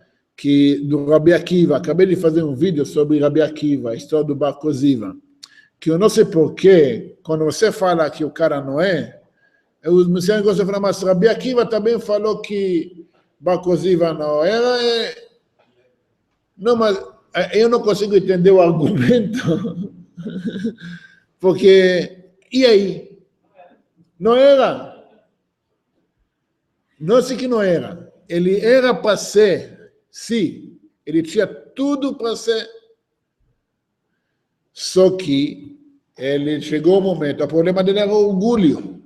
do Rabi Akiva. Acabei de fazer um vídeo sobre Rabi Akiva, a história do Bar Koziva. Que eu não sei porquê, quando você fala que o cara não é, os messiânicos gostam de falar, mas Rabi Akiva também falou que Bar Koziva não era. Não, mas eu não consigo entender o argumento. Porque, e aí? Não era? Não sei que não era. Ele era para ser, sim. Ele tinha tudo para ser. Só que ele chegou o momento, o problema dele era o orgulho.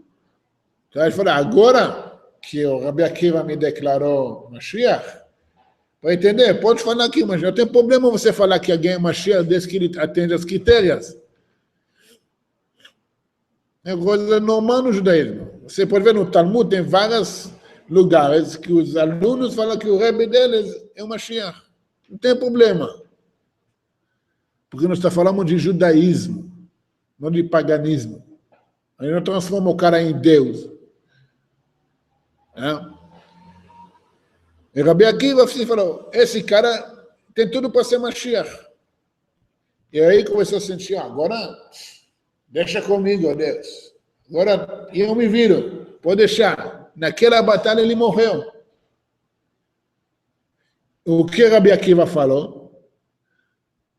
Então ele falou, agora que o Rabi Akiva me declarou Mashiach, para entender, pode falar aqui, mas não tem problema você falar que alguém é Mashiach desde que ele atende aos critérios. É coisa normal no judaísmo. Você pode ver no Talmud, tem vários lugares que os alunos falam que o Rebbe deles é o Mashiach. Não tem problema. Porque nós estamos falando de judaísmo, não de paganismo. A gente não transforma o cara em Deus. E Rabi Akiva falou, esse cara tem tudo para ser Mashiach. E aí começou a sentir, agora deixa comigo, Deus. Agora eu me viro, pode deixar. Naquela batalha ele morreu. O que Rabi Akiva falou?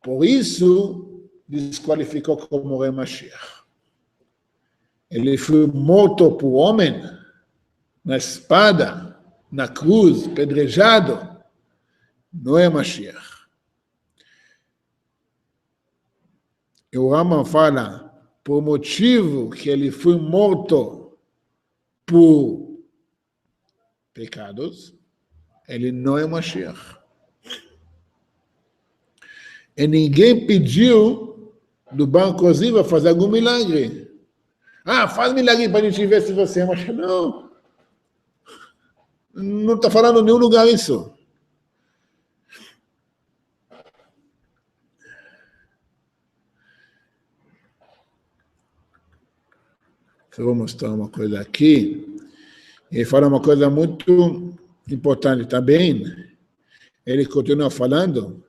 Por isso, desqualificou como rei Mashiach. Ele foi morto por homem, na espada, na cruz, pedrejado. Não é Mashiach. E o Rambam fala, por motivo que ele foi morto por pecados, ele não é Mashiach. E ninguém pediu do Bar Koziva fazer algum milagre. Faz milagre para a gente ver se você é Mashiach. Não. Não está falando em nenhum lugar isso. Eu vou mostrar uma coisa aqui. Ele fala uma coisa muito importante também. Ele continua falando.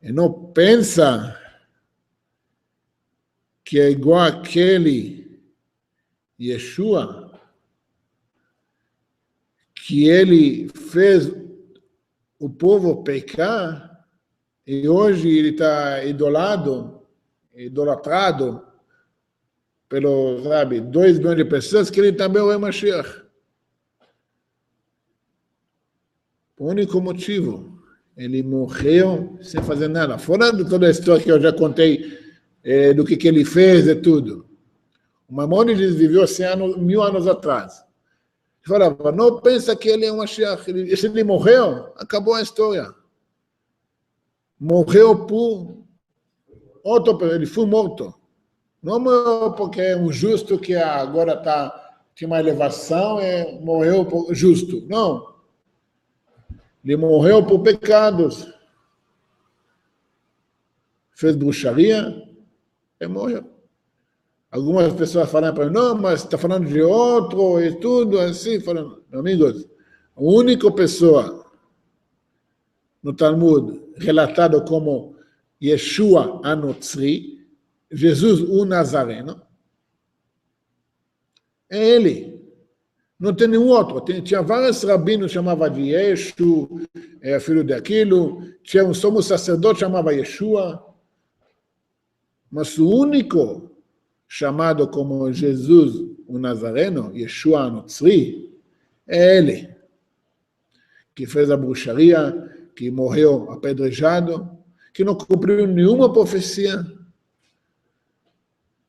E não pensa que é igual aquele Yeshua, que ele fez o povo pecar e hoje ele está idolatrado pelo, 2 milhões de pessoas, que ele também é o Rei Mashiach. O único motivo, ele morreu sem fazer nada. Fora de toda a história que eu já contei, do que ele fez e tudo. O Maimônides viveu 1000 anos atrás. Ele falava, não pensa que ele é um Mashiach. Se ele morreu, acabou a história. Morreu por outro, ele foi morto. Não morreu porque é um justo que agora tinha uma elevação e morreu por justo. Não. Ele morreu por pecados. Fez bruxaria e morreu. Algumas pessoas falam para mim, não, mas está falando de outro e tudo assim. Falando, amigos, a única pessoa no Talmud relatado como Yeshua Anotzri, Jesus o Nazareno, é ele. Não tem nenhum outro. Tinha vários rabinos que chamavam de Yeshu, filho daquilo. Tinha um sumo sacerdote que chamava Yeshua. Mas o único chamado como Jesus o Nazareno, Yeshua Anotzri, é ele. Que fez a bruxaria, que morreu apedrejado, que não cumpriu nenhuma profecia.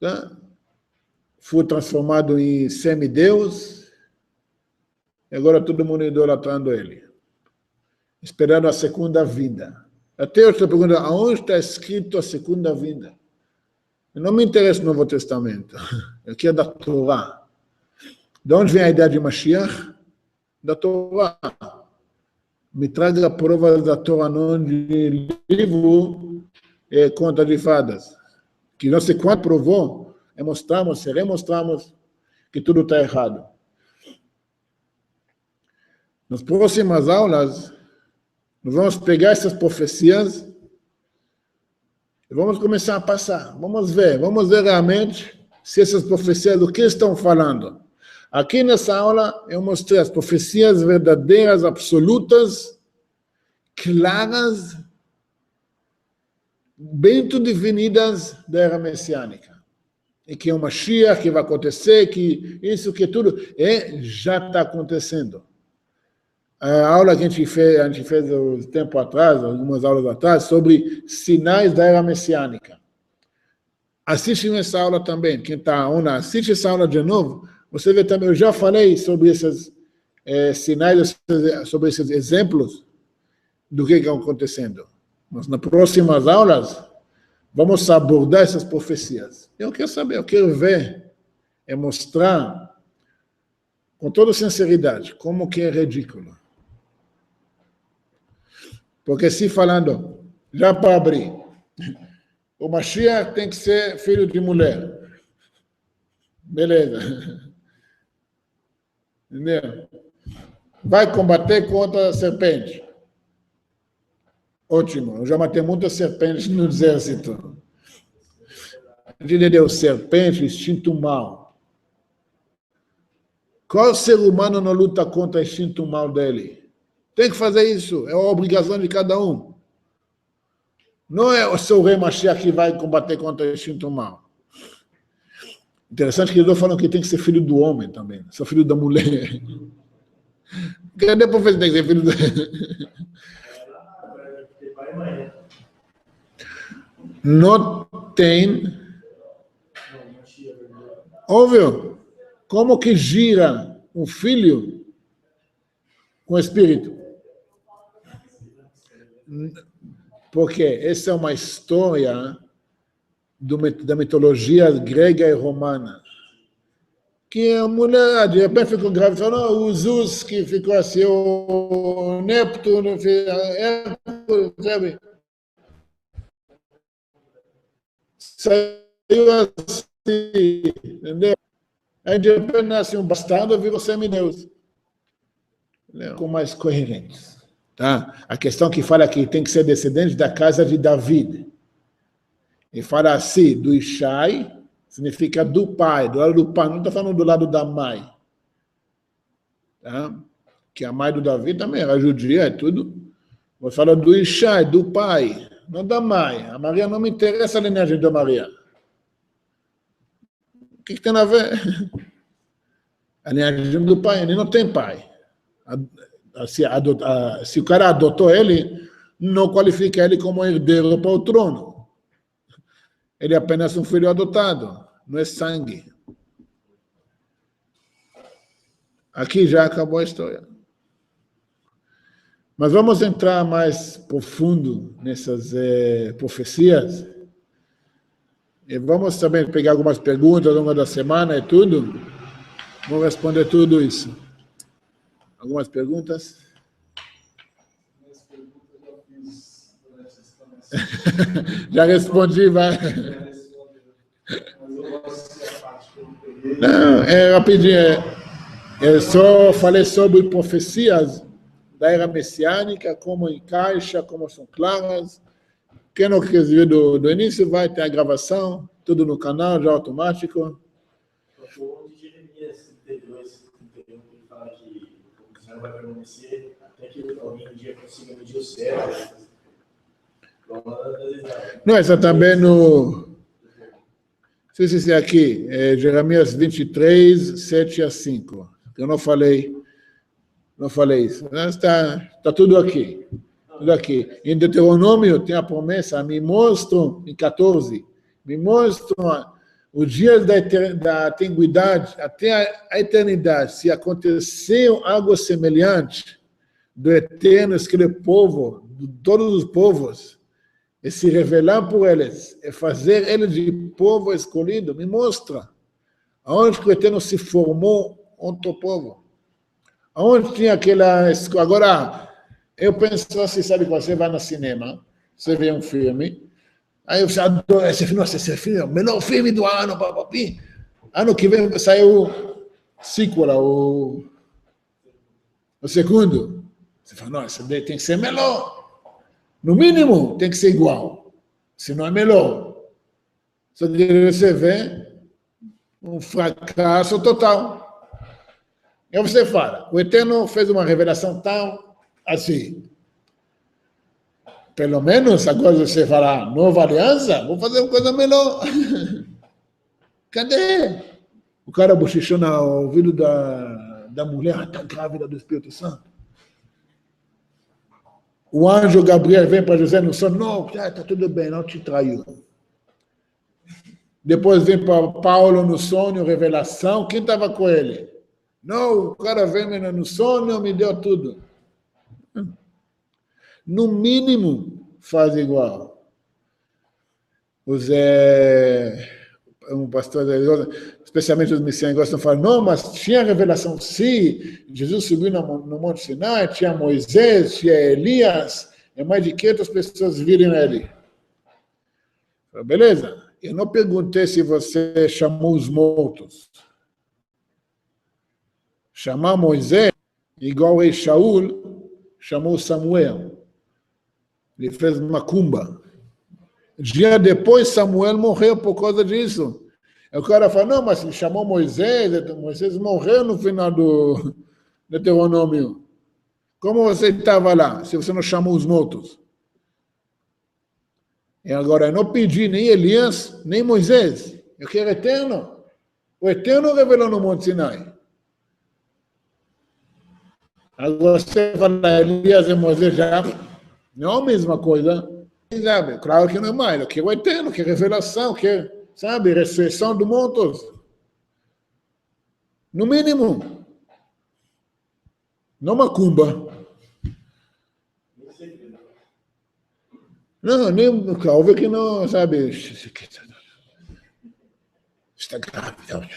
Tá? Foi transformado em semideus, e agora todo mundo idolatrando ele, esperando a segunda vinda. Até eu estou perguntando, aonde está escrito a segunda vinda? Eu não me interessa no Novo Testamento, aqui é da Torá. De onde vem a ideia de Mashiach? Da Torá. Me traga provas da Torá, não de livro e conta de fadas. Que não sei quanto provou, mostramos e remostramos que tudo está errado. Nas próximas aulas, nós vamos pegar essas profecias e vamos começar a passar. Vamos ver realmente se essas profecias, do que estão falando. Aqui nessa aula, eu mostrei as profecias verdadeiras, absolutas, claras, bem definidas da era messiânica. E que é uma Mashiach, que vai acontecer, que isso, que tudo, já está acontecendo. A aula que a gente fez um tempo atrás, algumas aulas atrás, sobre sinais da era messiânica. Assiste essa aula também. Quem está on, assiste essa aula de novo. Você vê também, eu já falei sobre esses sinais, sobre esses exemplos do que está acontecendo. Mas nas próximas aulas, vamos abordar essas profecias. Eu quero saber, eu quero ver e mostrar com toda sinceridade como que é ridículo. Porque se falando, já para abrir, o Mashiach tem que ser filho de mulher. Beleza. Entendeu? Vai combater contra a serpente. Ótimo, eu já matei muitas serpentes no exército. Entendeu? Serpente, instinto mal. Qual ser humano não luta contra o instinto mal dele? Tem que fazer isso, é uma obrigação de cada um. Não é o seu rei Mashiach que vai combater contra o instinto mal. Interessante que eles falam que tem que ser filho do homem também, ser filho da mulher. Cadê a profecia tem que ser filho do... Não tem... Óbvio, como que gira um filho com o espírito? Porque essa é uma história da mitologia grega e romana, que a mulher, de repente, ficou grávida, falou, não, o Zeus que ficou assim, o Neptuno, Hércules, sabe? Saiu assim, entendeu? Aí, de repente, nasce um bastardo, virou semideus. Com mais coerentes. Tá? A questão que fala que tem que ser descendente da casa de David. E fala assim, do Ishai, significa do pai, do lado do pai, não está falando do lado da mãe. Tá? Que a mãe do Davi também era judia, é tudo. Mas fala do Ishai, do pai, não da mãe. A Maria não me interessa a linhagem da Maria. O que tem a ver? A linhagem do pai, ele não tem pai. Se o cara adotou ele, não qualifica ele como herdeiro para o trono. Ele é apenas um filho adotado, não é sangue. Aqui já acabou a história. Mas vamos entrar mais profundo nessas profecias. E vamos também pegar algumas perguntas ao longo da semana e tudo. Vamos responder tudo isso. Algumas perguntas? As perguntas eu fiz durante essa Já respondi, vai. Mas eu gosto da parte que eu peguei. Não, é rapidinho. Eu só falei sobre profecias da era messiânica, como encaixa, como são claras. Quem não quis ver do início vai ter a gravação, tudo no canal, já automático. O de Jeremias 32, 31, que fala que o Senhor vai permanecer até que alguém um dia consiga medir o céu. Não, essa também no... Se aqui, Jeremias 23, 7 a 5. Eu não falei isso. Está tudo aqui. Tudo aqui. Em Deuteronômio tem a promessa, me mostram, em 14, me mostram os dias da antiguidade até a eternidade. Se aconteceu algo semelhante do Eterno escolher povo, de todos os povos, e se revelar por eles, e fazer eles de povo escolhido, me mostra aonde que o Eterno se formou outro povo. Aonde tinha aquela... Agora, eu penso assim, sabe, quando você vai no cinema, você vê um filme, aí você adora esse filme, nossa, esse filme é o melhor filme do ano, papapi. Ano que vem saiu o sequel, o segundo. Você fala, nossa, tem que ser melhor. No mínimo, tem que ser igual. Senão é melhor. Só que você vê um fracasso total. E aí você fala, o Eterno fez uma revelação tal, assim. Pelo menos, agora você fala, nova aliança, vou fazer uma coisa melhor. Cadê? O cara bochichou no ouvido da mulher, está grávida do Espírito Santo. O anjo Gabriel vem para José no sonho, não, está tudo bem, não te traiu. Depois vem para Paulo no sonho, revelação, quem estava com ele? Não, o cara veio no sonho, me deu tudo. No mínimo, faz igual. Um pastor, especialmente os messiânicos, gostam de falar, não, mas tinha revelação, sim. Jesus subiu no Monte Sinai, tinha Moisés, tinha Elias, e mais de 500 pessoas viram ele. Beleza? Eu não perguntei se você chamou os mortos. Chamar Moisés, igual o rei Shaul, chamou Samuel. Ele fez macumba. Dia depois, Samuel morreu por causa disso. O cara fala, não, mas ele chamou Moisés morreu no final do Deuteronômio. Como você estava lá, se você não chamou os mortos? E agora, eu não pedi nem Elias, nem Moisés. Eu quero Eterno. O Eterno revelou no Monte Sinai. Agora, você fala, Elias e Moisés já não é a mesma coisa. Sabe? Claro que não é mais. Eu quero o Eterno, eu quero revelação, eu quero, sabe, ressurreição dos mortos. No mínimo. Não macumba. Não, nem óbvio que não, sabe? Está grávida.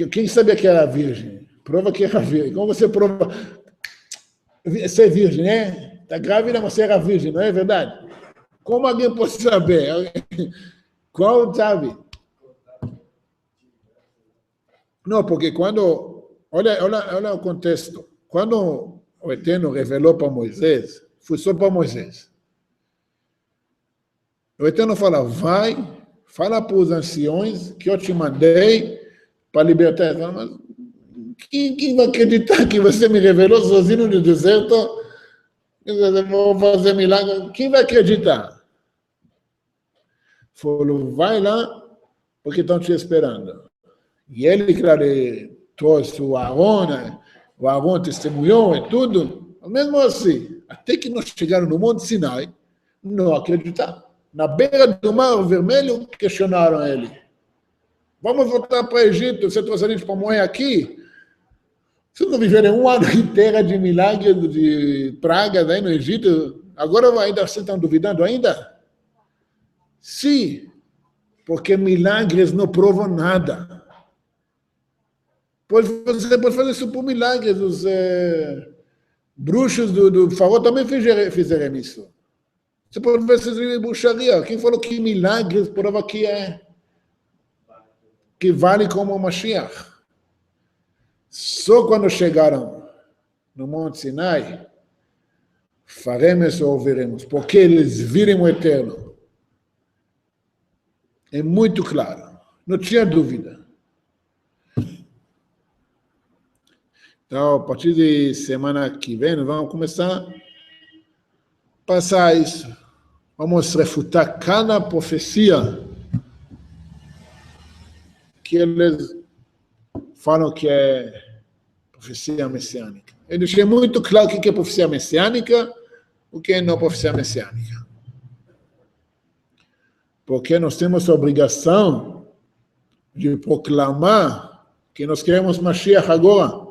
Quem sabia que era virgem? Prova que era virgem. Como você prova? Você é virgem, né? Está grávida, mas você era virgem, não é verdade? Como alguém pode saber? Qual sabe? Não, porque quando... Olha o contexto. Quando o Eterno revelou para Moisés, foi só para Moisés. O Eterno fala, vai, fala para os anciões que eu te mandei para libertar. Mas quem vai acreditar que você me revelou sozinho no deserto? Vou fazer milagre. Quem vai acreditar? Falou, vai lá, porque estão te esperando. E ele, claro, trouxe o Aaron testemunhou e tudo. Mesmo assim, até que nós chegaram no Monte Sinai, não acreditaram. Na beira do Mar Vermelho, questionaram ele. Vamos voltar para o Egito, você trouxe a gente para morrer aqui? Vocês não viveram um ano inteiro de milagres, de pragas aí no Egito? Agora ainda vocês estão duvidando ainda? Sim, porque milagres não provam nada. Você pode fazer isso por milagres. Os bruxos do faraó também fizeram isso. Você pode ver essas bruxaria. Quem falou que milagres prova que vale como Mashiach? Só quando chegaram no Monte Sinai, faremos ou ouviremos, porque eles viram o Eterno. É muito claro, não tinha dúvida. Então, a partir de semana que vem, vamos começar a passar isso. Vamos refutar cada profecia que eles falam que é profecia messiânica. Eu deixei muito claro o que é profecia messiânica, o que é não profecia messiânica. Porque nós temos a obrigação de proclamar que nós queremos Mashiach agora.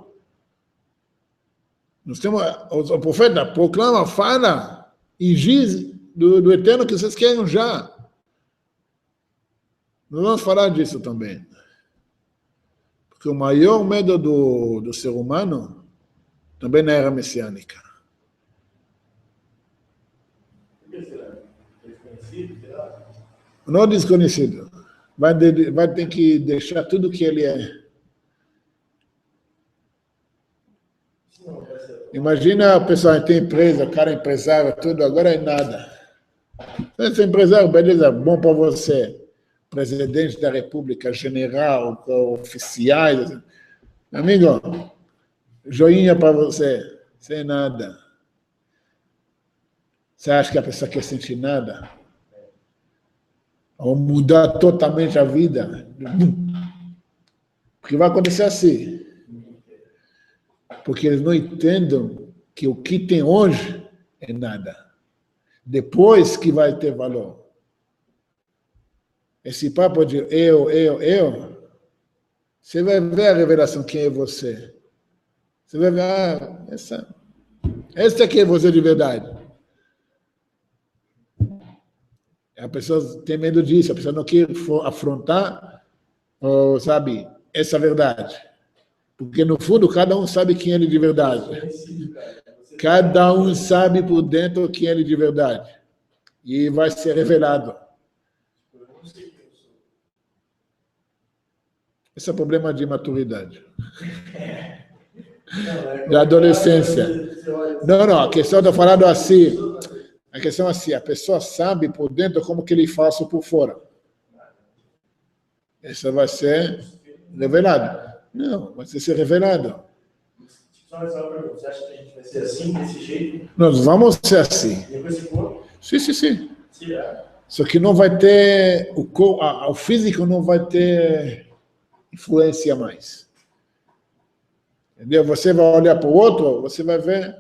Nós temos, o profeta proclama, fala e diz do Eterno que vocês querem já. Nós vamos falar disso também. Porque o maior medo do ser humano também na era messiânica. Não desconhecido. Vai ter que deixar tudo que ele é. Imagina a pessoa que tem empresa, cara empresário, tudo, agora é nada. Esse empresário, beleza, bom para você. Presidente da República, general, oficiais. Amigo, joinha para você, sem nada. Você acha que a pessoa quer sentir nada? Ou mudar totalmente a vida? Porque vai acontecer assim. Porque eles não entendem que o que tem hoje é nada. Depois que vai ter valor. Esse papo de eu, você vai ver a revelação quem é você. Você vai ver, essa aqui é você de verdade. A pessoa tem medo disso, a pessoa não quer afrontar, sabe, essa verdade. Porque, no fundo, cada um sabe quem é ele de verdade. Cada um sabe por dentro quem é ele de verdade. E vai ser revelado. Esse é o problema de maturidade. Da adolescência. Não, a questão está falando assim. A questão é assim, a pessoa sabe por dentro como que ele faz por fora. Isso vai ser revelado. Não, vai ser revelado. Só uma pergunta, você acha que a gente vai ser assim, desse jeito? Nós vamos ser assim. Depois se for? Sim. Só que não vai ter, o físico não vai ter influência mais. Entendeu? Você vai olhar para o outro, você vai ver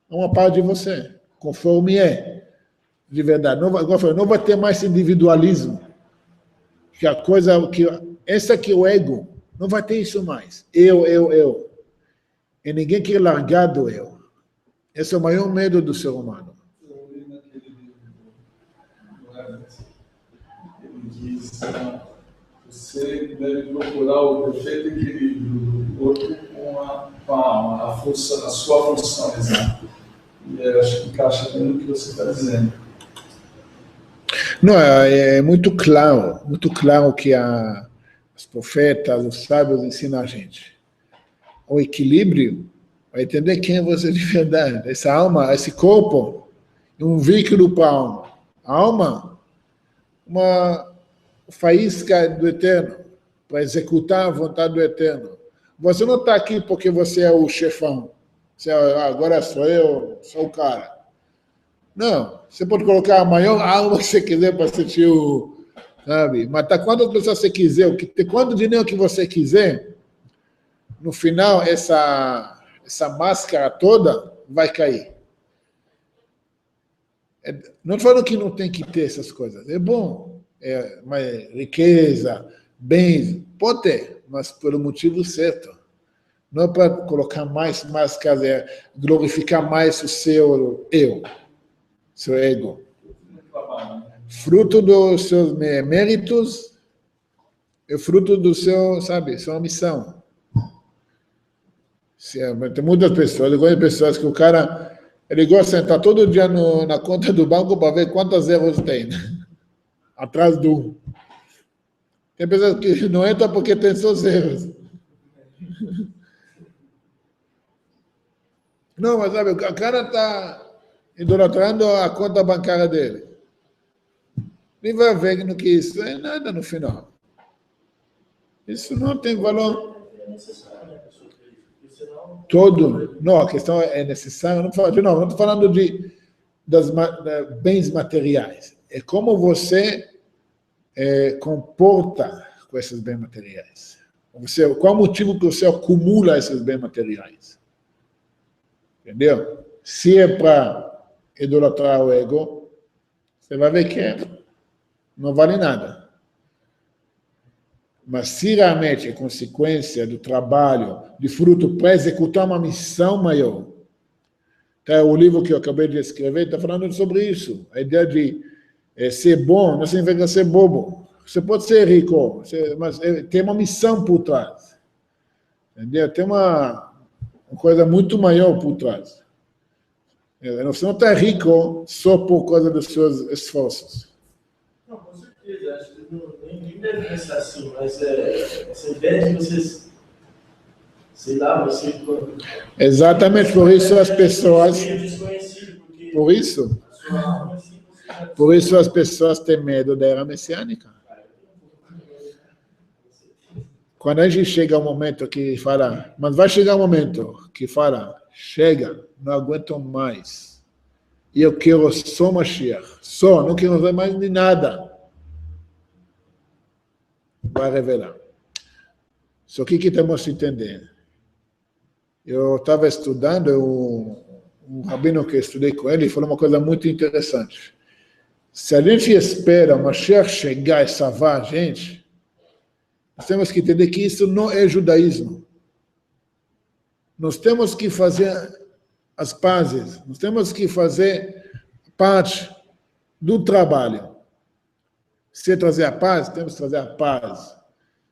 uma parte de você, conforme é, de verdade. Não vai ter mais individualismo. Que a coisa, essa aqui é o ego, não vai ter isso mais. Eu. E ninguém quer largar do eu. Esse é o maior medo do ser humano. Ele diz, o você deve procurar o perfeito equilíbrio do corpo com a função, a sua função exata. E eu acho que encaixa bem no que você está dizendo. Não, é muito claro que os profetas, os sábios ensinam a gente. O equilíbrio, vai entender quem é você de verdade. Essa alma, esse corpo, é um veículo para a alma. A alma, uma faísca do Eterno, para executar a vontade do Eterno. Você não está aqui porque você é o chefão. Você agora sou eu, sou o cara. Não, você pode colocar a maior alma que você quiser para sentir o... Sabe? Matar quantas pessoas você quiser, quanto dinheiro que você quiser, no final essa máscara toda vai cair. Não estou falando que não tem que ter essas coisas. É bom. Mas riqueza, bens, pode ter, mas pelo motivo certo. Não é para colocar mais máscaras, glorificar mais o seu eu, seu ego. Fruto dos seus méritos é fruto do seu, sabe, sua missão. Tem muitas pessoas, eu conheço pessoas que o cara, ele gosta de entrar todo dia na conta do banco para ver quantos zeros tem, atrás do. Tem pessoas que não entram porque tem só zeros. Não, mas sabe, o cara está idolatrando a conta bancária dele. Nem vai ver no que isso é nada no final. Isso não tem valor. Todo. Não, a questão é necessária. Não estou falando de bens materiais. É como você comporta com esses bens materiais. Qual o motivo que você acumula esses bens materiais? Entendeu? Se é para idolatrar o ego, você vai ver que não vale nada. Mas se realmente é consequência do trabalho, de fruto para executar uma missão maior, então, o livro que eu acabei de escrever está falando sobre isso. A ideia de ser bom não significa ser bobo. Você pode ser rico, mas tem uma missão por trás. Entendeu? Tem uma coisa muito maior por trás. Você não está rico só por causa dos seus esforços. Não, com certeza. Acho que ninguém deve pensar assim, mas essa ideia de vocês, sei lá, você... Exatamente, por isso as pessoas... Por isso as pessoas têm medo da era messiânica. Quando a gente chega ao momento que fala, mas vai chegar um momento que fala, chega, não aguento mais. E eu quero só Mashiach. Só, não quero ver mais de nada. Vai revelar. Só que temos que entender. Eu estava estudando, um rabino que estudei com ele falou uma coisa muito interessante. Se a gente espera o Mashiach chegar e salvar a gente, nós temos que entender que isso não é judaísmo. Nós temos que fazer as pazes, nós temos que fazer parte do trabalho. Se trazer a paz, temos que trazer a paz.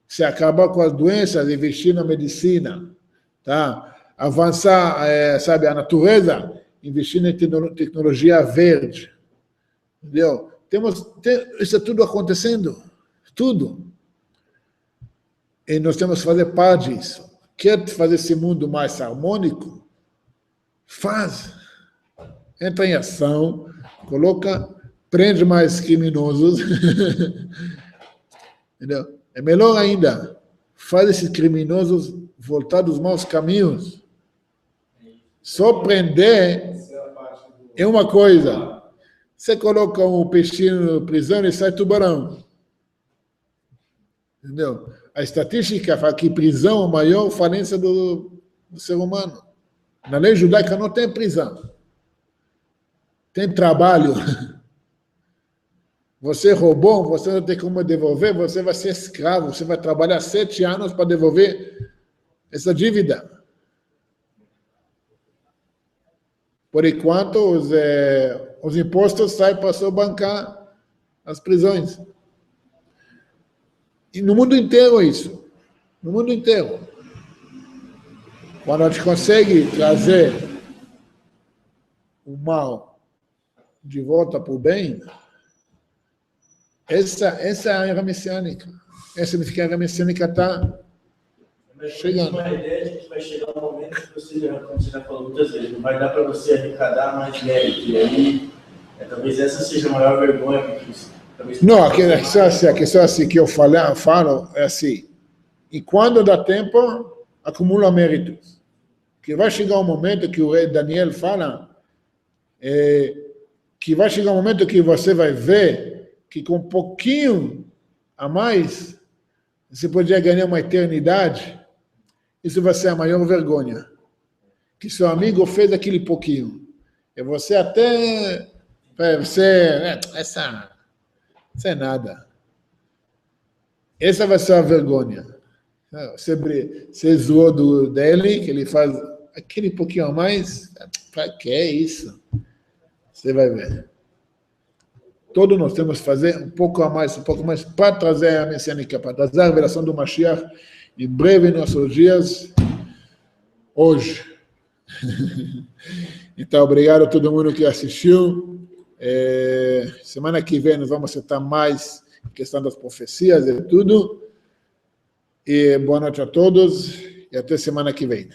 Se acabar com as doenças, investir na medicina, tá? Avançar, sabe, a natureza, investir em tecnologia verde. Entendeu? Isso é tudo acontecendo, tudo. E nós temos que fazer parte disso. Quer fazer esse mundo mais harmônico? Faz. Entra em ação, prende mais criminosos. Entendeu? É melhor ainda, faz esses criminosos voltar dos maus caminhos. Só prender é uma coisa. Você coloca um peixinho na prisão e sai tubarão. Entendeu? A estatística fala que prisão é a maior falência do ser humano. Na lei judaica não tem prisão. Tem trabalho. Você roubou, você não tem como devolver, você vai ser escravo, você vai trabalhar 7 anos para devolver essa dívida. Por enquanto, os impostos saem para só bancar as prisões. E no mundo inteiro isso. No mundo inteiro. Quando a gente consegue trazer o mal de volta para o bem, essa é a era messiânica. Essa significa que a era messiânica está chegando. Uma ideia de que vai chegar um momento que você, como você já falou muitas vezes, não vai dar para você arrecadar mais mérito. E aí, talvez essa seja a maior vergonha. Não, a questão assim que eu falo é assim. E quando dá tempo, acumula méritos. Que vai chegar um momento que o rei Daniel fala, que vai chegar um momento que você vai ver que com um pouquinho a mais, você poderia ganhar uma eternidade. Isso vai ser a maior vergonha. Que seu amigo fez aquele pouquinho. E você até... Essa é nada. Essa vai ser a vergonha. Você zoou dele, que ele faz aquele pouquinho a mais. Para que é isso? Você vai ver. Todos nós temos que fazer um pouco mais para trazer a messiânica, para trazer a revelação do Mashiach em breve em nossos dias, hoje. Então, obrigado a todo mundo que assistiu. Semana que vem nós vamos acertar mais a questão das profecias e tudo. E boa noite a todos e até semana que vem.